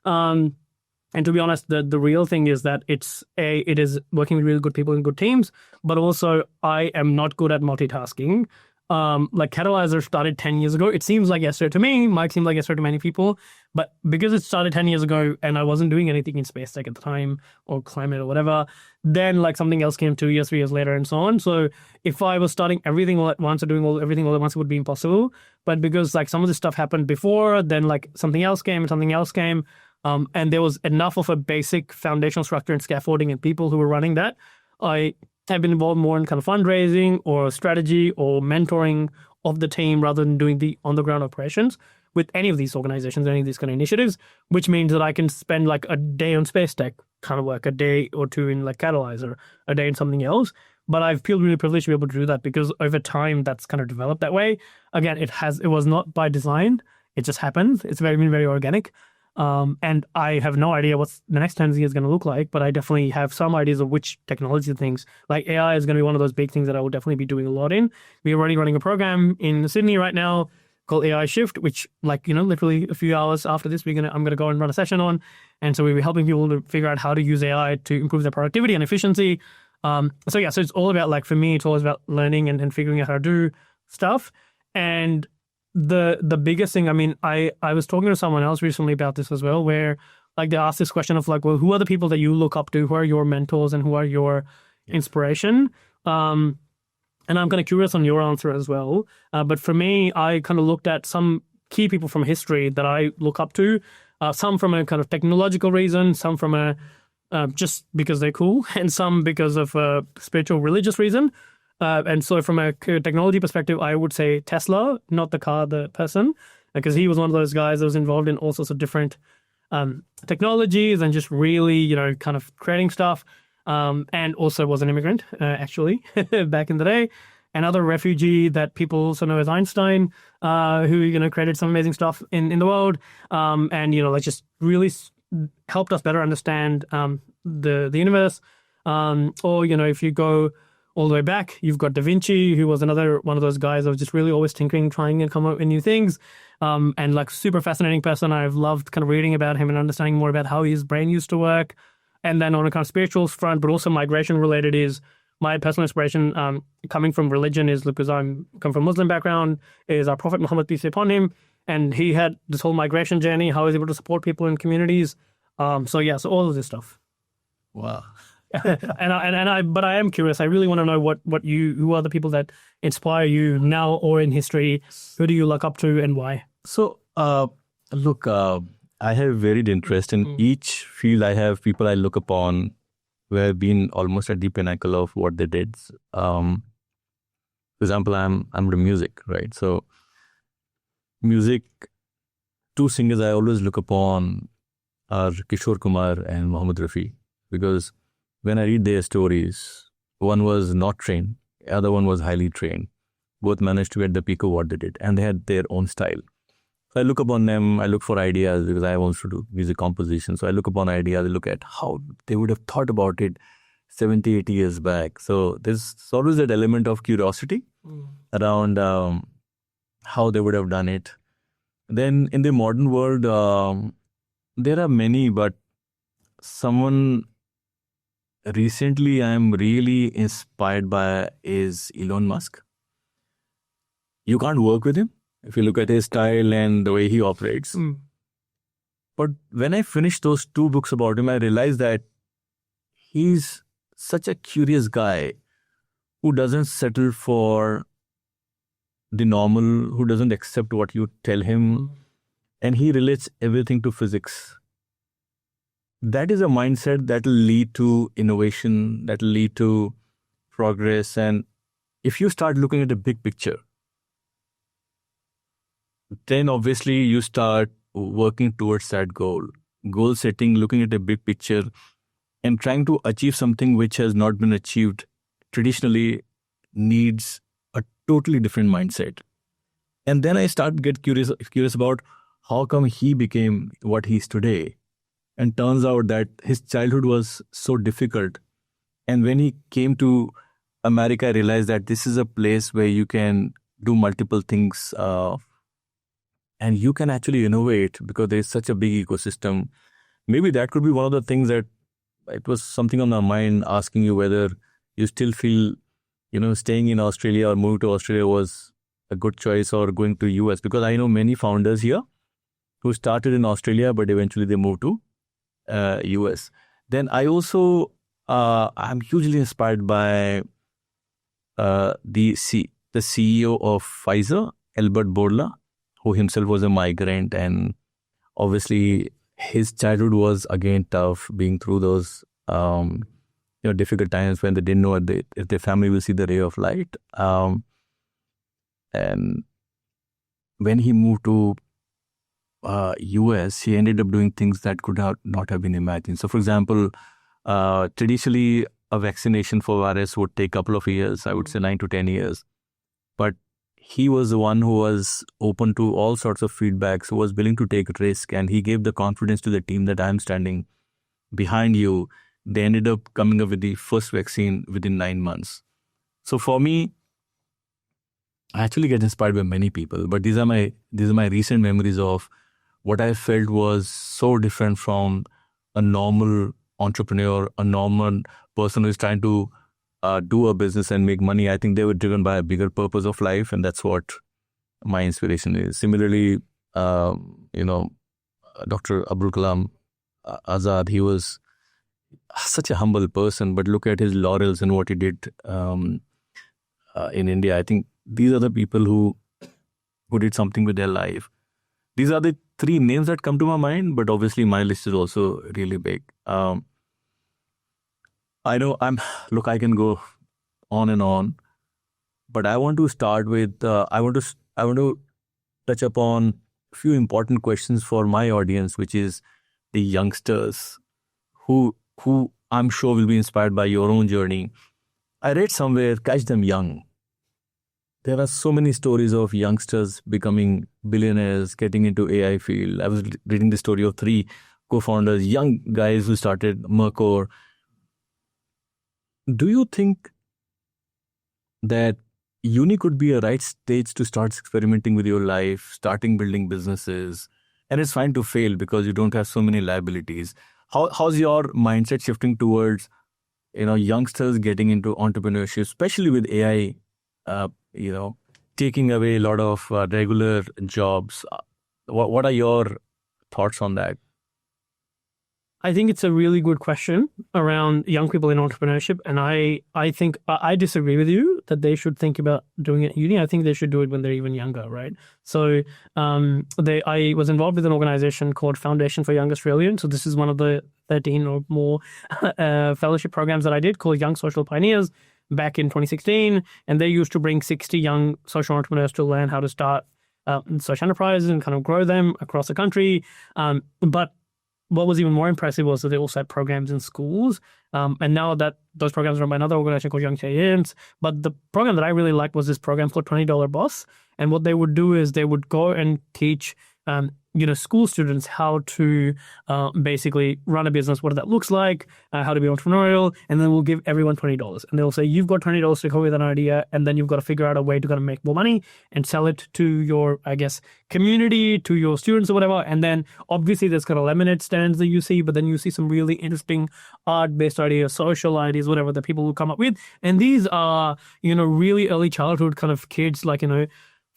And to be honest, the real thing is that it is working with really good people and good teams, but also I am not good at multitasking. Like Catalysr started 10 years ago. It seems like yesterday to me, might seem like yesterday to many people, but because it started 10 years ago and I wasn't doing anything in space tech at the time or climate or whatever, then like something else came 2 years, 3 years later and so on. So if I was starting everything all at once or doing everything all at once, it would be impossible. But because like some of this stuff happened before, then like something else came, and there was enough of a basic foundational structure and scaffolding and people who were running that, I have been involved more in kind of fundraising or strategy or mentoring of the team rather than doing the on-the-ground operations with any of these organizations, any of these kind of initiatives, which means that I can spend like a day on space tech kind of work, a day or two in like Catalysr, a day in something else. But I feel really privileged to be able to do that because over time that's kind of developed that way. Again, it was not by design. It just happened. It's been very organic. And I have no idea what the next 10 years is going to look like, but I definitely have some ideas of which technology things, like AI is going to be one of those big things that I will definitely be doing a lot in. We're already running a program in Sydney right now called AI Shift, which literally a few hours after this, I'm gonna go and run a session on. And so we'll be helping people to figure out how to use AI to improve their productivity and efficiency. So it's all about, for me, it's always about learning and figuring out how to do stuff. And the biggest thing, I was talking to someone else recently about this as well, where they asked this question of well, who are the people that you look up to? Who are your mentors and who are your inspiration? And I'm kind of curious on your answer as well. But for me, I kind of looked at some key people from history that I look up to, some from a kind of technological reason, some from a just because they're cool, and some because of a spiritual religious reason. And so from a technology perspective, I would say Tesla, not the car, the person, because he was one of those guys that was involved in all sorts of different technologies and just really, kind of creating stuff. And also was an immigrant, actually, back in the day. Another refugee that people also know as Einstein, who, created some amazing stuff in the world. And, just really helped us better understand the universe. Or, if you go all the way back, you've got Da Vinci, who was another one of those guys that was just really always tinkering, trying to come up with new things. And super fascinating person. I've loved kind of reading about him and understanding more about how his brain used to work. And then on a kind of spiritual front, but also migration related, is my personal inspiration coming from religion is because I come from a Muslim background, is our Prophet Muhammad, peace be upon him. And he had this whole migration journey, how he was able to support people in communities. So all of this stuff. Wow. But I am curious. I really want to know who are the people that inspire you now or in history? Who do you look up to and why? So, look, I have varied interest in each field. I have people I look upon who have been almost at the pinnacle of what they did. For example, I'm into music, right? So music, two singers I always look upon are Kishore Kumar and Mohammed Rafi, because when I read their stories, one was not trained, the other one was highly trained. Both managed to get the peak of what they did, and they had their own style. So I look upon them, I look for ideas because I want to do music composition. So I look upon ideas, I look at how they would have thought about it 70, 80 years back. So there's always that element of curiosity around how they would have done it. Then in the modern world, there are many, but someone recently I'm really inspired by is Elon Musk. You can't work with him if you look at his style and the way he operates. But when I finished those 2 books about him, I realized that he's such a curious guy who doesn't settle for the normal, who doesn't accept what you tell him, and he relates everything to physics. That is a mindset that will lead to innovation, that will lead to progress. And if you start looking at the big picture, then obviously you start working towards that goal. Goal setting, looking at the big picture and trying to achieve something which has not been achieved traditionally needs a totally different mindset. And then I start get curious about how come he became what he is today. And turns out that his childhood was so difficult. And when he came to America, I realized that this is a place where you can do multiple things and you can actually innovate because there is such a big ecosystem. Maybe that could be one of the things that it was something on my mind, asking you whether you still feel, staying in Australia or moving to Australia was a good choice, or going to US, because I know many founders here who started in Australia, but eventually they moved to US. Then I also, I'm hugely inspired by the CEO of Pfizer, Albert Bourla, who himself was a migrant, and obviously his childhood was again tough, being through those difficult times when they didn't know if their family will see the ray of light. And when he moved to US, he ended up doing things that could not have been imagined. So, for example, traditionally a vaccination for virus would take a couple of years, I would say 9 to 10 years. But he was the one who was open to all sorts of feedbacks, who was willing to take risk, and he gave the confidence to the team that I'm standing behind you. They ended up coming up with the first vaccine within 9 months. So for me, I actually get inspired by many people, but these are my recent memories of what I felt was so different from a normal entrepreneur, a normal person who is trying to do a business and make money. I think they were driven by a bigger purpose of life, and that's what my inspiration is. Similarly, Dr. Abdul Kalam Azad, he was such a humble person, but look at his laurels and what he did in India. I think these are the people who did something with their life. These are the three names that come to my mind, but obviously my list is also really big. I know I can go on and on, but I want to start with, I want to touch upon a few important questions for my audience, which is the youngsters who I'm sure will be inspired by your own journey. I read somewhere, catch them young. There are so many stories of youngsters becoming billionaires, getting into AI field. I was reading the story of 3 co-founders, young guys who started Mercor. Do you think that uni could be a right stage to start experimenting with your life, starting building businesses? And it's fine to fail because you don't have so many liabilities. How's your mindset shifting towards, youngsters getting into entrepreneurship, especially with AI, taking away a lot of regular jobs? What are your thoughts on that? I think it's a really good question around young people in entrepreneurship. And I think I disagree with you that they should think about doing it at uni. I think they should do it when they're even younger, right? So I was involved with an organization called Foundation for Young Australians. So this is one of the 13 or more fellowship programs that I did called Young Social Pioneers back in 2016. And they used to bring 60 young social entrepreneurs to learn how to start social enterprises and kind of grow them across the country. But what was even more impressive was that they also had programs in schools. And now that those programs are run by another organization called Young Australians. But the program that I really liked was this program called $20 Boss. And what they would do is they would go and teach school students how to basically run a business, what that looks like, how to be entrepreneurial, and then we'll give everyone $20. And they'll say, you've got $20 to come with an idea, and then you've got to figure out a way to kind of make more money and sell it to your, community, to your students or whatever. And then obviously there's kind of lemonade stands that you see, but then you see some really interesting art-based ideas, social ideas, whatever, that people will come up with. And these are, really early childhood kind of kids,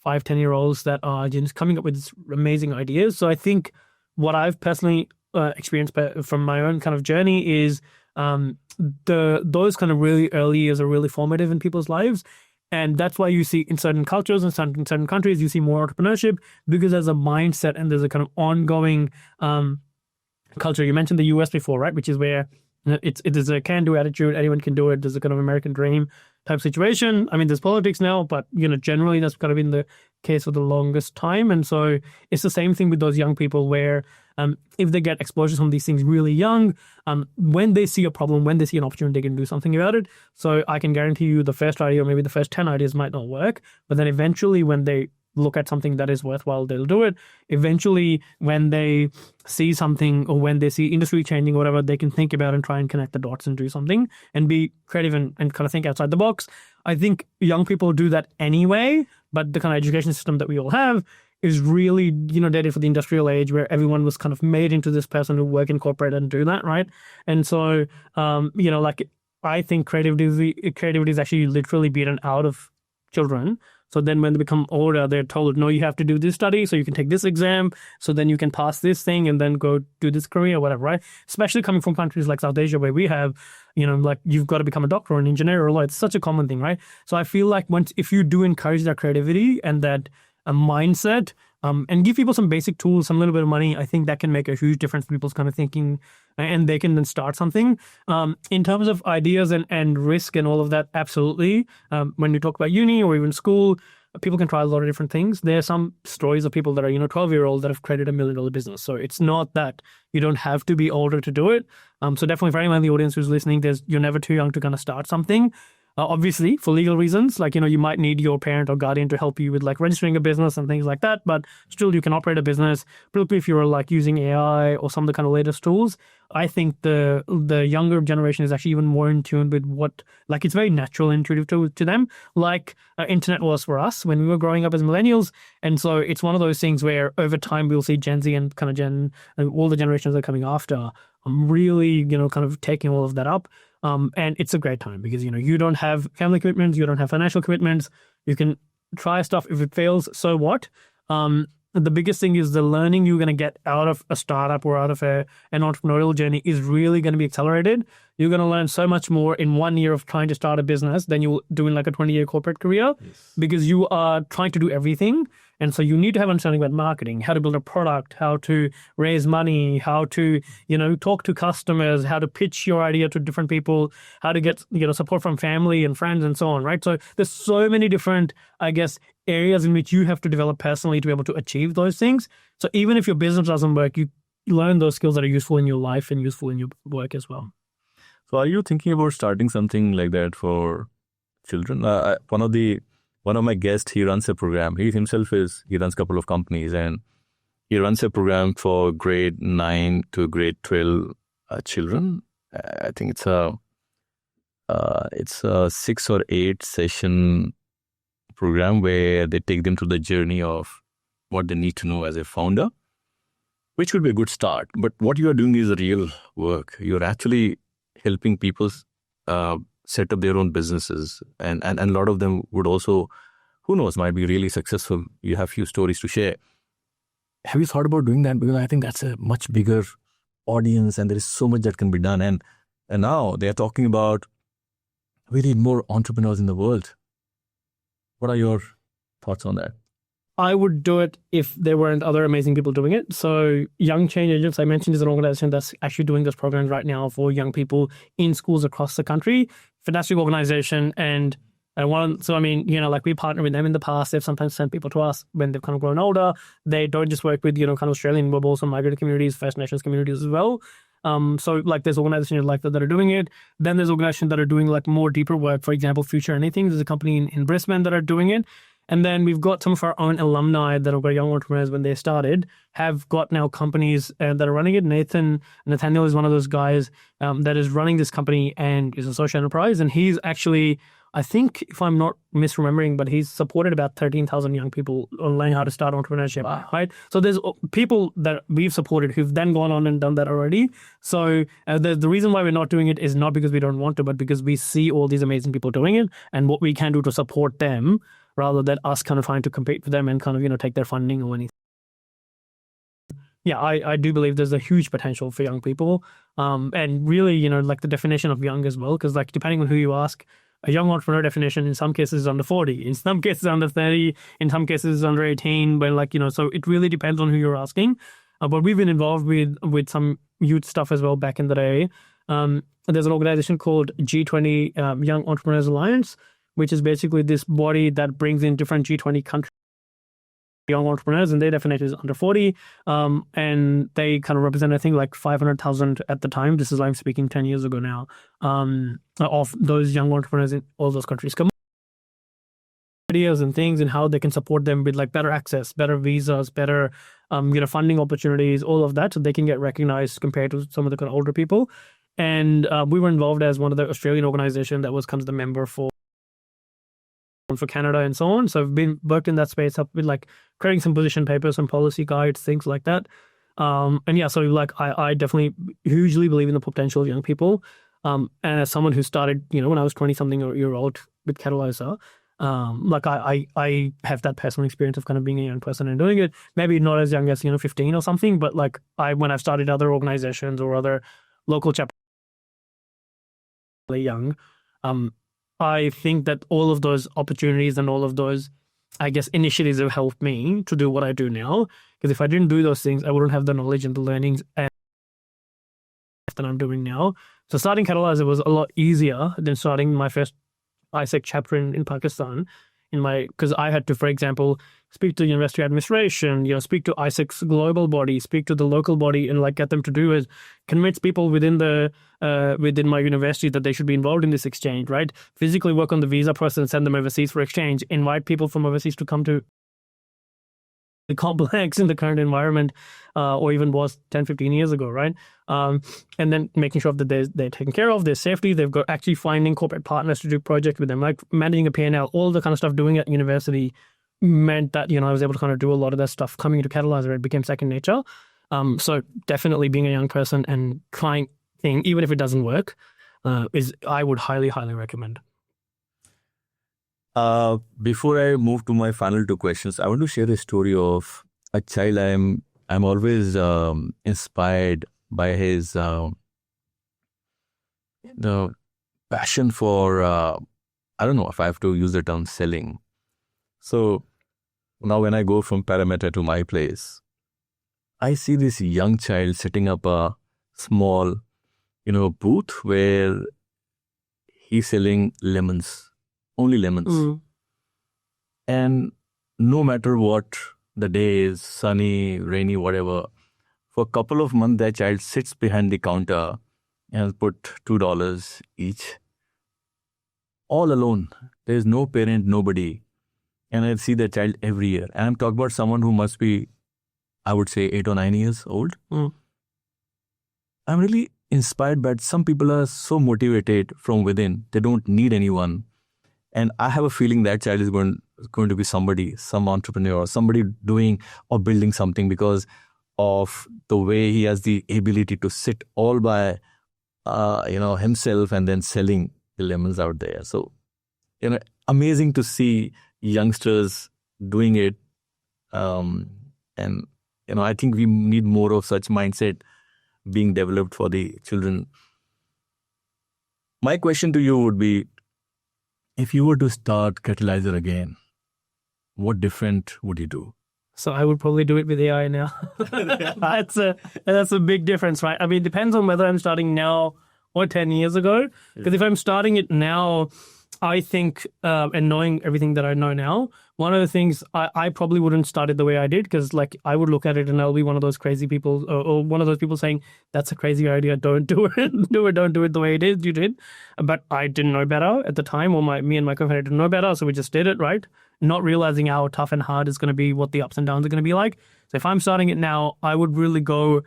5-10-year-olds that are just coming up with these amazing ideas. So I think what I've personally experienced from my own kind of journey is those kind of really early years are really formative in people's lives. And that's why you see in certain cultures and certain countries, you see more entrepreneurship because there's a mindset and there's a kind of ongoing culture. You mentioned the US before, right? Which is where it is a can-do attitude. Anyone can do it. There's a kind of American dream type situation. I mean, there's politics now, but, generally that's kind of been the case for the longest time. And so it's the same thing with those young people where if they get exposure to some of these things really young, when they see a problem, when they see an opportunity, they can do something about it. So I can guarantee you the first idea or maybe the first 10 ideas might not work, but then eventually when they look at something that is worthwhile, they'll do it. Eventually, when they see something or when they see industry changing or whatever, they can think about and try and connect the dots and do something and be creative and kind of think outside the box. I think young people do that anyway, but the kind of education system that we all have is really, dated for the industrial age where everyone was kind of made into this person who work in corporate and do that, right? And so, I think creativity is actually literally beaten out of children. So then when they become older, they're told, no, you have to do this study so you can take this exam, so then you can pass this thing and then go do this career or whatever, right? Especially coming from countries like South Asia where we have, you've got to become a doctor or an engineer or a lawyer. It's such a common thing, right? So I feel like if you do encourage that creativity and that mindset and give people some basic tools, some little bit of money, I think that can make a huge difference in people's kind of thinking and they can then start something. In terms of ideas and risk and all of that, absolutely. When you talk about uni or even school, people can try a lot of different things. There are some stories of people that are, 12-year-old that have created $1 million business. So it's not that you don't have to be older to do it. So definitely for anyone in the audience who's listening, you're never too young to kind of start something. Obviously, for legal reasons, like, you might need your parent or guardian to help you with like registering a business and things like that. But still, you can operate a business. Particularly if you're like using AI or some of the kind of latest tools. I think the younger generation is actually even more in tune with what, like, it's very natural and intuitive to them, like internet was for us when we were growing up as millennials. And so it's one of those things where over time we'll see Gen Z and kind of all the generations that are coming after really, kind of taking all of that up. And it's a great time because, you don't have family commitments, you don't have financial commitments. You can try stuff. If it fails, so what? The biggest thing is the learning you're going to get out of a startup or out of an entrepreneurial journey is really going to be accelerated. You're going to learn so much more in 1 year of trying to start a business than you will do in like a 20-year corporate career. Yes. Because you are trying to do everything. And so you need to have understanding about marketing, how to build a product, how to raise money, how to, talk to customers, how to pitch your idea to different people, how to get, support from family and friends and so on, right? So there's so many different, I guess, areas in which you have to develop personally to be able to achieve those things. So even if your business doesn't work, you learn those skills that are useful in your life and useful in your work as well. So are you thinking about starting something like that for children? One of my guests, he runs a program. He runs a couple of companies, and he runs a program for grade 9 to grade 12 children. I think it's a 6 or 8 session program where they take them through the journey of what they need to know as a founder, which would be a good start. But what you are doing is real work. You're actually helping people set up their own businesses, and a lot of them would also, who knows, might be really successful. You have few stories to share. Have you thought about doing that? Because I think that's a much bigger audience and there is so much that can be done. And now they're talking about we need more entrepreneurs in the world. What are your thoughts on that? I would do it if there weren't other amazing people doing it. So Young Change Agents, I mentioned, is an organization that's actually doing this program right now for young people in schools across the country. Fantastic organization. And we partner with them in the past. They've sometimes sent people to us when they've kind of grown older. They don't just work with, kind of Australian, but also migrant communities, First Nations communities as well. So there's organizations like that are doing it. Then there's organizations that are doing like more deeper work. For example, Future Anything. There's a company in Brisbane that are doing it. And then we've got some of our own alumni that are young entrepreneurs when they started, have got now companies that are running it. Nathaniel is one of those guys that is running this company and is a social enterprise. And he's actually, I think, if I'm not misremembering, but he's supported about 13,000 young people on learning how to start entrepreneurship, wow. Right? So there's people that we've supported who've then gone on and done that already. So the reason why we're not doing it is not because we don't want to, but because we see all these amazing people doing it and what we can do to support them, rather than us kind of trying to compete with them and kind of, take their funding or anything. Yeah, I do believe there's a huge potential for young people. And really, like the definition of young as well, because like depending on who you ask, a young entrepreneur definition in some cases is under 40, in some cases under 30, in some cases under 18, but so it really depends on who you're asking. But we've been involved with some youth stuff as well back in the day. There's an organization called G20 Young Entrepreneurs Alliance, which is basically this body that brings in different G20 countries, young entrepreneurs, and their definition is under 40. And they kind of represent, I think, like 500,000 at the time. This is, I'm speaking 10 years ago now, of those young entrepreneurs in all those countries. Come ideas and things and how they can support them with like better access, better visas, better, funding opportunities, all of that, so they can get recognized compared to some of the kind of older people. And we were involved as one of the Australian organizations that was kind of the member for Canada and so on. So I've worked in that space, up with like creating some position papers, some policy guides, things like that. I definitely hugely believe in the potential of young people. And as someone who started, when I was 20-something-year-old with Catalysr, I have that personal experience of kind of being a young person and doing it. Maybe not as young as 15 or something, but like when I've started other organizations or other local chapters, young. I think that all of those opportunities and all of those, I guess, initiatives have helped me to do what I do now. Because if I didn't do those things, I wouldn't have the knowledge and the learnings that I'm doing now. So starting Catalysr was a lot easier than starting my first ISEC chapter in Pakistan. because I had to, for example, speak to the university administration, speak to ISAC's global body, speak to the local body, and like get them to do it, convince people within my university that they should be involved in this exchange, right? Physically work on the visa process and send them overseas for exchange, invite people from overseas to come to the complex in the current environment, or even was 10, 15 years ago, right? And then making sure that they're taken care of, their safety, they've got actually finding corporate partners to do projects with them, like managing a P&L, all the kind of stuff doing at university meant that, I was able to kind of do a lot of that stuff. Coming to Catalysr, it became second nature. So definitely being a young person and trying thing, even if it doesn't work, I would highly, highly recommend. Before I move to my final two questions, I want to share a story of a child. I'm always inspired by his the passion for I don't know if I have to use the term selling. So now when I go from Parameter to my place, I see this young child setting up a small booth where he's selling lemons. Only lemons. And no matter what the day is, sunny, rainy, whatever, for a couple of months, that child sits behind the counter and put $2 each. All alone. There's no parent, nobody. And I see that child every year. And I'm talking about someone who must be, I would say, 8 or 9 years old. I'm really inspired by it. Some people are so motivated from within. They don't need anyone. And I have a feeling that child is going to be somebody, some entrepreneur, somebody doing or building something because of the way he has the ability to sit all by, himself and then selling the lemons out there. So, amazing to see youngsters doing it. And, I think we need more of such mindset being developed for the children. My question to you would be, if you were to start Catalysr again, what different would you do? So I would probably do it with AI now. That's a big difference, right? I mean, it depends on whether I'm starting now or 10 years ago. Because if I'm starting it now, I think, and knowing everything that I know now, one of the things I probably wouldn't start it the way I did, because like I would look at it and I'll be one of those crazy people, or one of those people saying, that's a crazy idea, don't do it, don't do it the way it is, you did. But I didn't know better at the time, or me and my co-founder didn't know better, so we just did it, right? Not realizing how tough and hard it's going to be, what the ups and downs are going to be like. So if I'm starting it now, I would really go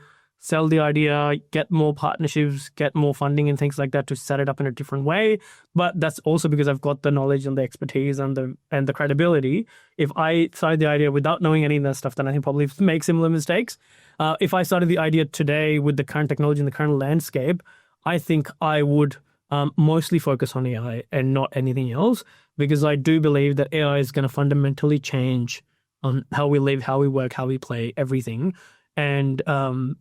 sell the idea, get more partnerships, get more funding and things like that to set it up in a different way. But that's also because I've got the knowledge and the expertise and the credibility. If I started the idea without knowing any of that stuff, then I think probably make similar mistakes. If I started the idea today with the current technology and the current landscape, I think I would mostly focus on AI and not anything else, because I do believe that AI is going to fundamentally change on how we live, how we work, how we play, everything. And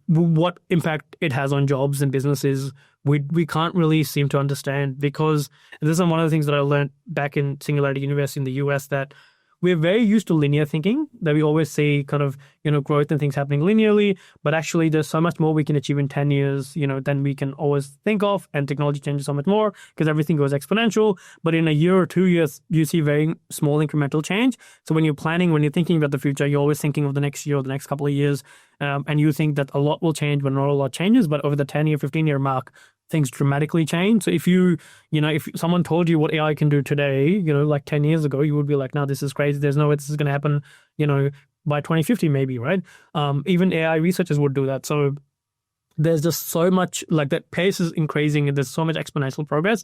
what impact it has on jobs and businesses, we can't really seem to understand, because this is one of the things that I learned back in Singularity University in the US, that we're very used to linear thinking, that we always see kind of, growth and things happening linearly, but actually there's so much more we can achieve in 10 years, than we can always think of, and technology changes so much more because everything goes exponential. But in a year or 2 years, you see very small incremental change. So when you're planning, when you're thinking about the future, you're always thinking of the next year or the next couple of years, and you think that a lot will change, but not a lot changes. But over the 10-year, 15-year mark, things dramatically change. So if if someone told you what AI can do today, like 10 years ago, you would be like, no, this is crazy. There's no way this is going to happen, by 2050 maybe, right? Even AI researchers would do that. So there's just so much, like that pace is increasing and there's so much exponential progress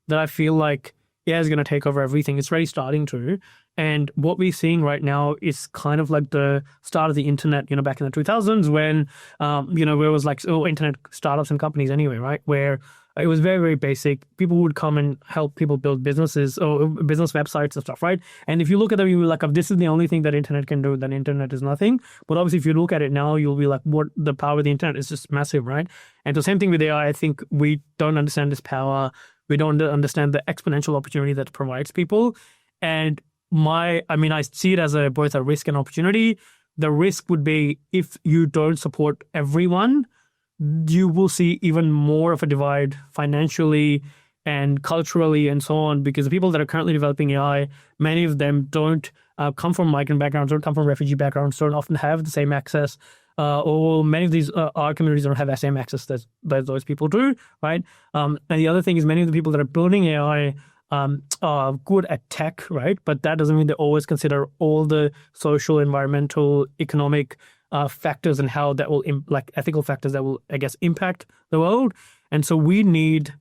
that I feel like AI is going to take over everything. It's already starting to. And what we're seeing right now is kind of like the start of the internet, back in the 2000s when, where it was like, internet startups and companies anyway, right? Where it was very, very basic. People would come and help people build businesses or business websites and stuff, right? And if you look at them, you'll be like, if this is the only thing that internet can do, then internet is nothing. But obviously, if you look at it now, you'll be like, what the power of the internet is just massive, right? And the same thing with AI, I think we don't understand this power. We don't understand the exponential opportunity that it provides people. And I see it as both a risk and opportunity. The risk would be if you don't support everyone, you will see even more of a divide financially, and culturally and so on, because the people that are currently developing AI, many of them don't come from migrant backgrounds, don't come from refugee backgrounds, don't often have the same access, or many of these our communities don't have the same access that those people do, right? And the other thing is many of the people that are building AI are good at tech, right? But that doesn't mean they always consider all the social, environmental, economic factors and how that will, ethical factors that will, I guess, impact the world. And so we need,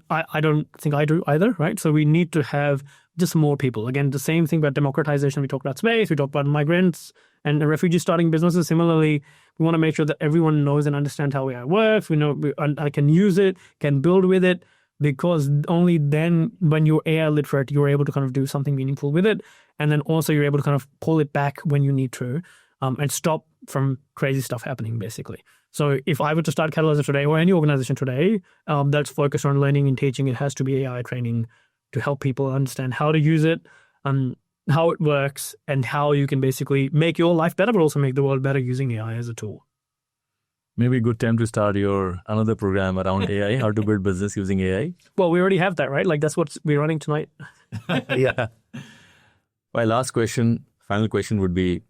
I don't think I do either, right? So we need to have just more people. Again, the same thing about democratization. We talk about space, we talk about migrants and refugees starting businesses. Similarly, we want to make sure that everyone knows and understands how AI works. We know I can use it, can build with it, because only then, when you're AI literate, you're able to kind of do something meaningful with it. And then also you're able to kind of pull it back when you need to, and stop from crazy stuff happening, basically. So if I were to start Catalysr today, or any organization today that's focused on learning and teaching, it has to be AI training to help people understand how to use it, how it works, and how you can basically make your life better, but also make the world better using AI as a tool. Maybe a good time to start your another program around AI, how to build business using AI. Well, we already have that, right? Like that's what we're running tonight. Yeah. My last question, final question would be,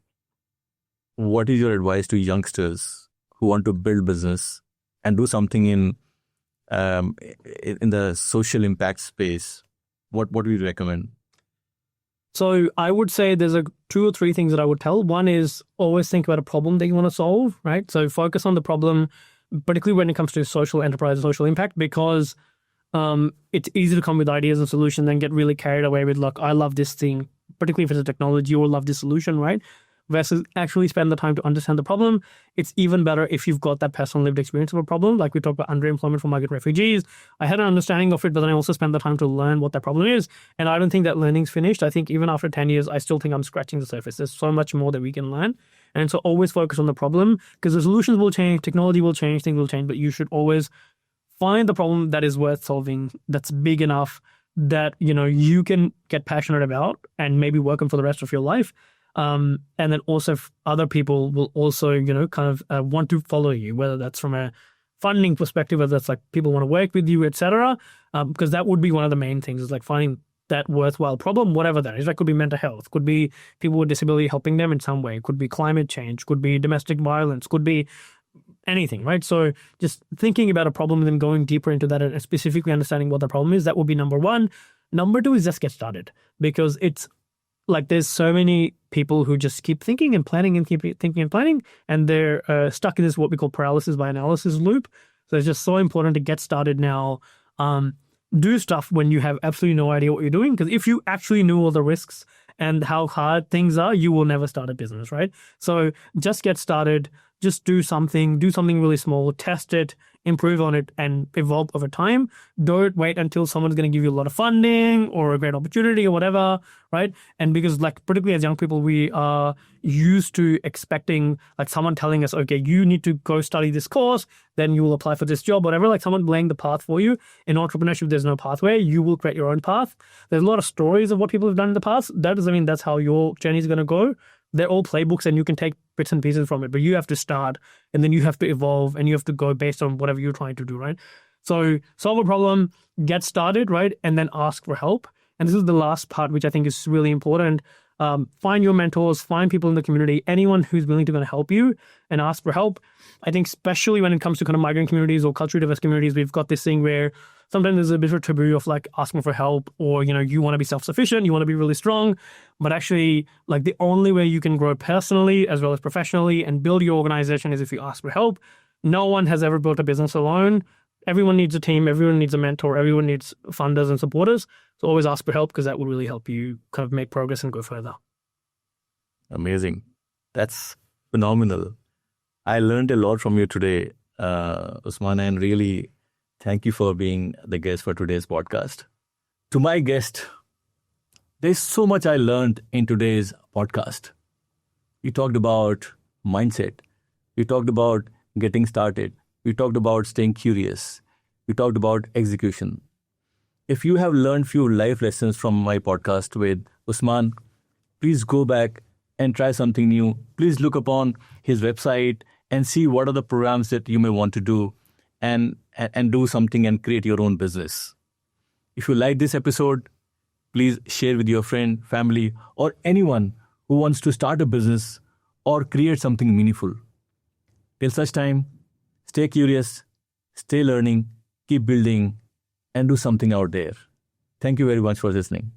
what is your advice to youngsters who want to build business and do something in the social impact space? What would you recommend? So I would say there's 2 or 3 things that I would tell. One is always think about a problem that you want to solve, right? So focus on the problem, particularly when it comes to social enterprise and social impact, because it's easy to come with ideas and solutions and get really carried away with, look, I love this thing, particularly if it's a technology, you will love this solution, right? Versus actually spend the time to understand the problem. It's even better if you've got that personal lived experience of a problem. Like we talked about underemployment for migrant refugees. I had an understanding of it, but then I also spent the time to learn what that problem is. And I don't think that learning's finished. I think even after 10 years, I still think I'm scratching the surface. There's so much more that we can learn. And so always focus on the problem, because the solutions will change, technology will change, things will change, but you should always find the problem that is worth solving, that's big enough that, you can get passionate about and maybe work on for the rest of your life. And then also other people will also, want to follow you, whether that's from a funding perspective, whether that's like people want to work with you, etc. Because that would be one of the main things, is like finding that worthwhile problem, whatever that is. That could be mental health, could be people with disability, helping them in some way, could be climate change, could be domestic violence, could be anything, right? So just thinking about a problem and then going deeper into that and specifically understanding what the problem is, that would be number 1. Number 2 is just get started, because it's like there's so many people who just keep thinking and planning and keep thinking and planning, and they're stuck in this what we call paralysis by analysis loop. So it's just so important to get started now. Do stuff when you have absolutely no idea what you're doing, because if you actually knew all the risks and how hard things are, you will never start a business, right? So just get started, just do something really small, test it, improve on it, and evolve over time. Don't wait until someone's going to give you a lot of funding or a great opportunity or whatever, right? And because like particularly as young people, we are used to expecting like someone telling us, okay, you need to go study this course, then you will apply for this job, whatever, like someone laying the path for you. In entrepreneurship, there's no pathway. You will create your own path. There's a lot of stories of what people have done in the past. That doesn't mean that's how your journey is going to go. They're all playbooks and you can take bits and pieces from it, but you have to start and then you have to evolve and you have to go based on whatever you're trying to do, right? So solve a problem, get started, right? And then ask for help. And this is the last part, which I think is really important. Find your mentors, find people in the community, anyone who's willing to help you, and ask for help. I think especially when it comes to kind of migrant communities or culturally diverse communities, we've got this thing where sometimes there's a bit of a taboo of like asking for help, or, you want to be self-sufficient, you want to be really strong. But actually, like the only way you can grow personally as well as professionally and build your organization is if you ask for help. No one has ever built a business alone. Everyone needs a team, everyone needs a mentor, everyone needs funders and supporters. So always ask for help, because that will really help you kind of make progress and go further. Amazing. That's phenomenal. I learned a lot from you today, Usman, and really thank you for being the guest for today's podcast. To my guest, there's so much I learned in today's podcast. We talked about mindset. We talked about getting started. We talked about staying curious. We talked about execution. If you have learned few life lessons from my podcast with Usman, please go back and try something new. Please look upon his website and see what are the programs that you may want to do and do something and create your own business. If you like this episode, please share with your friend, family, or anyone who wants to start a business or create something meaningful. Till such time, stay curious, stay learning, keep building, and do something out there. Thank you very much for listening.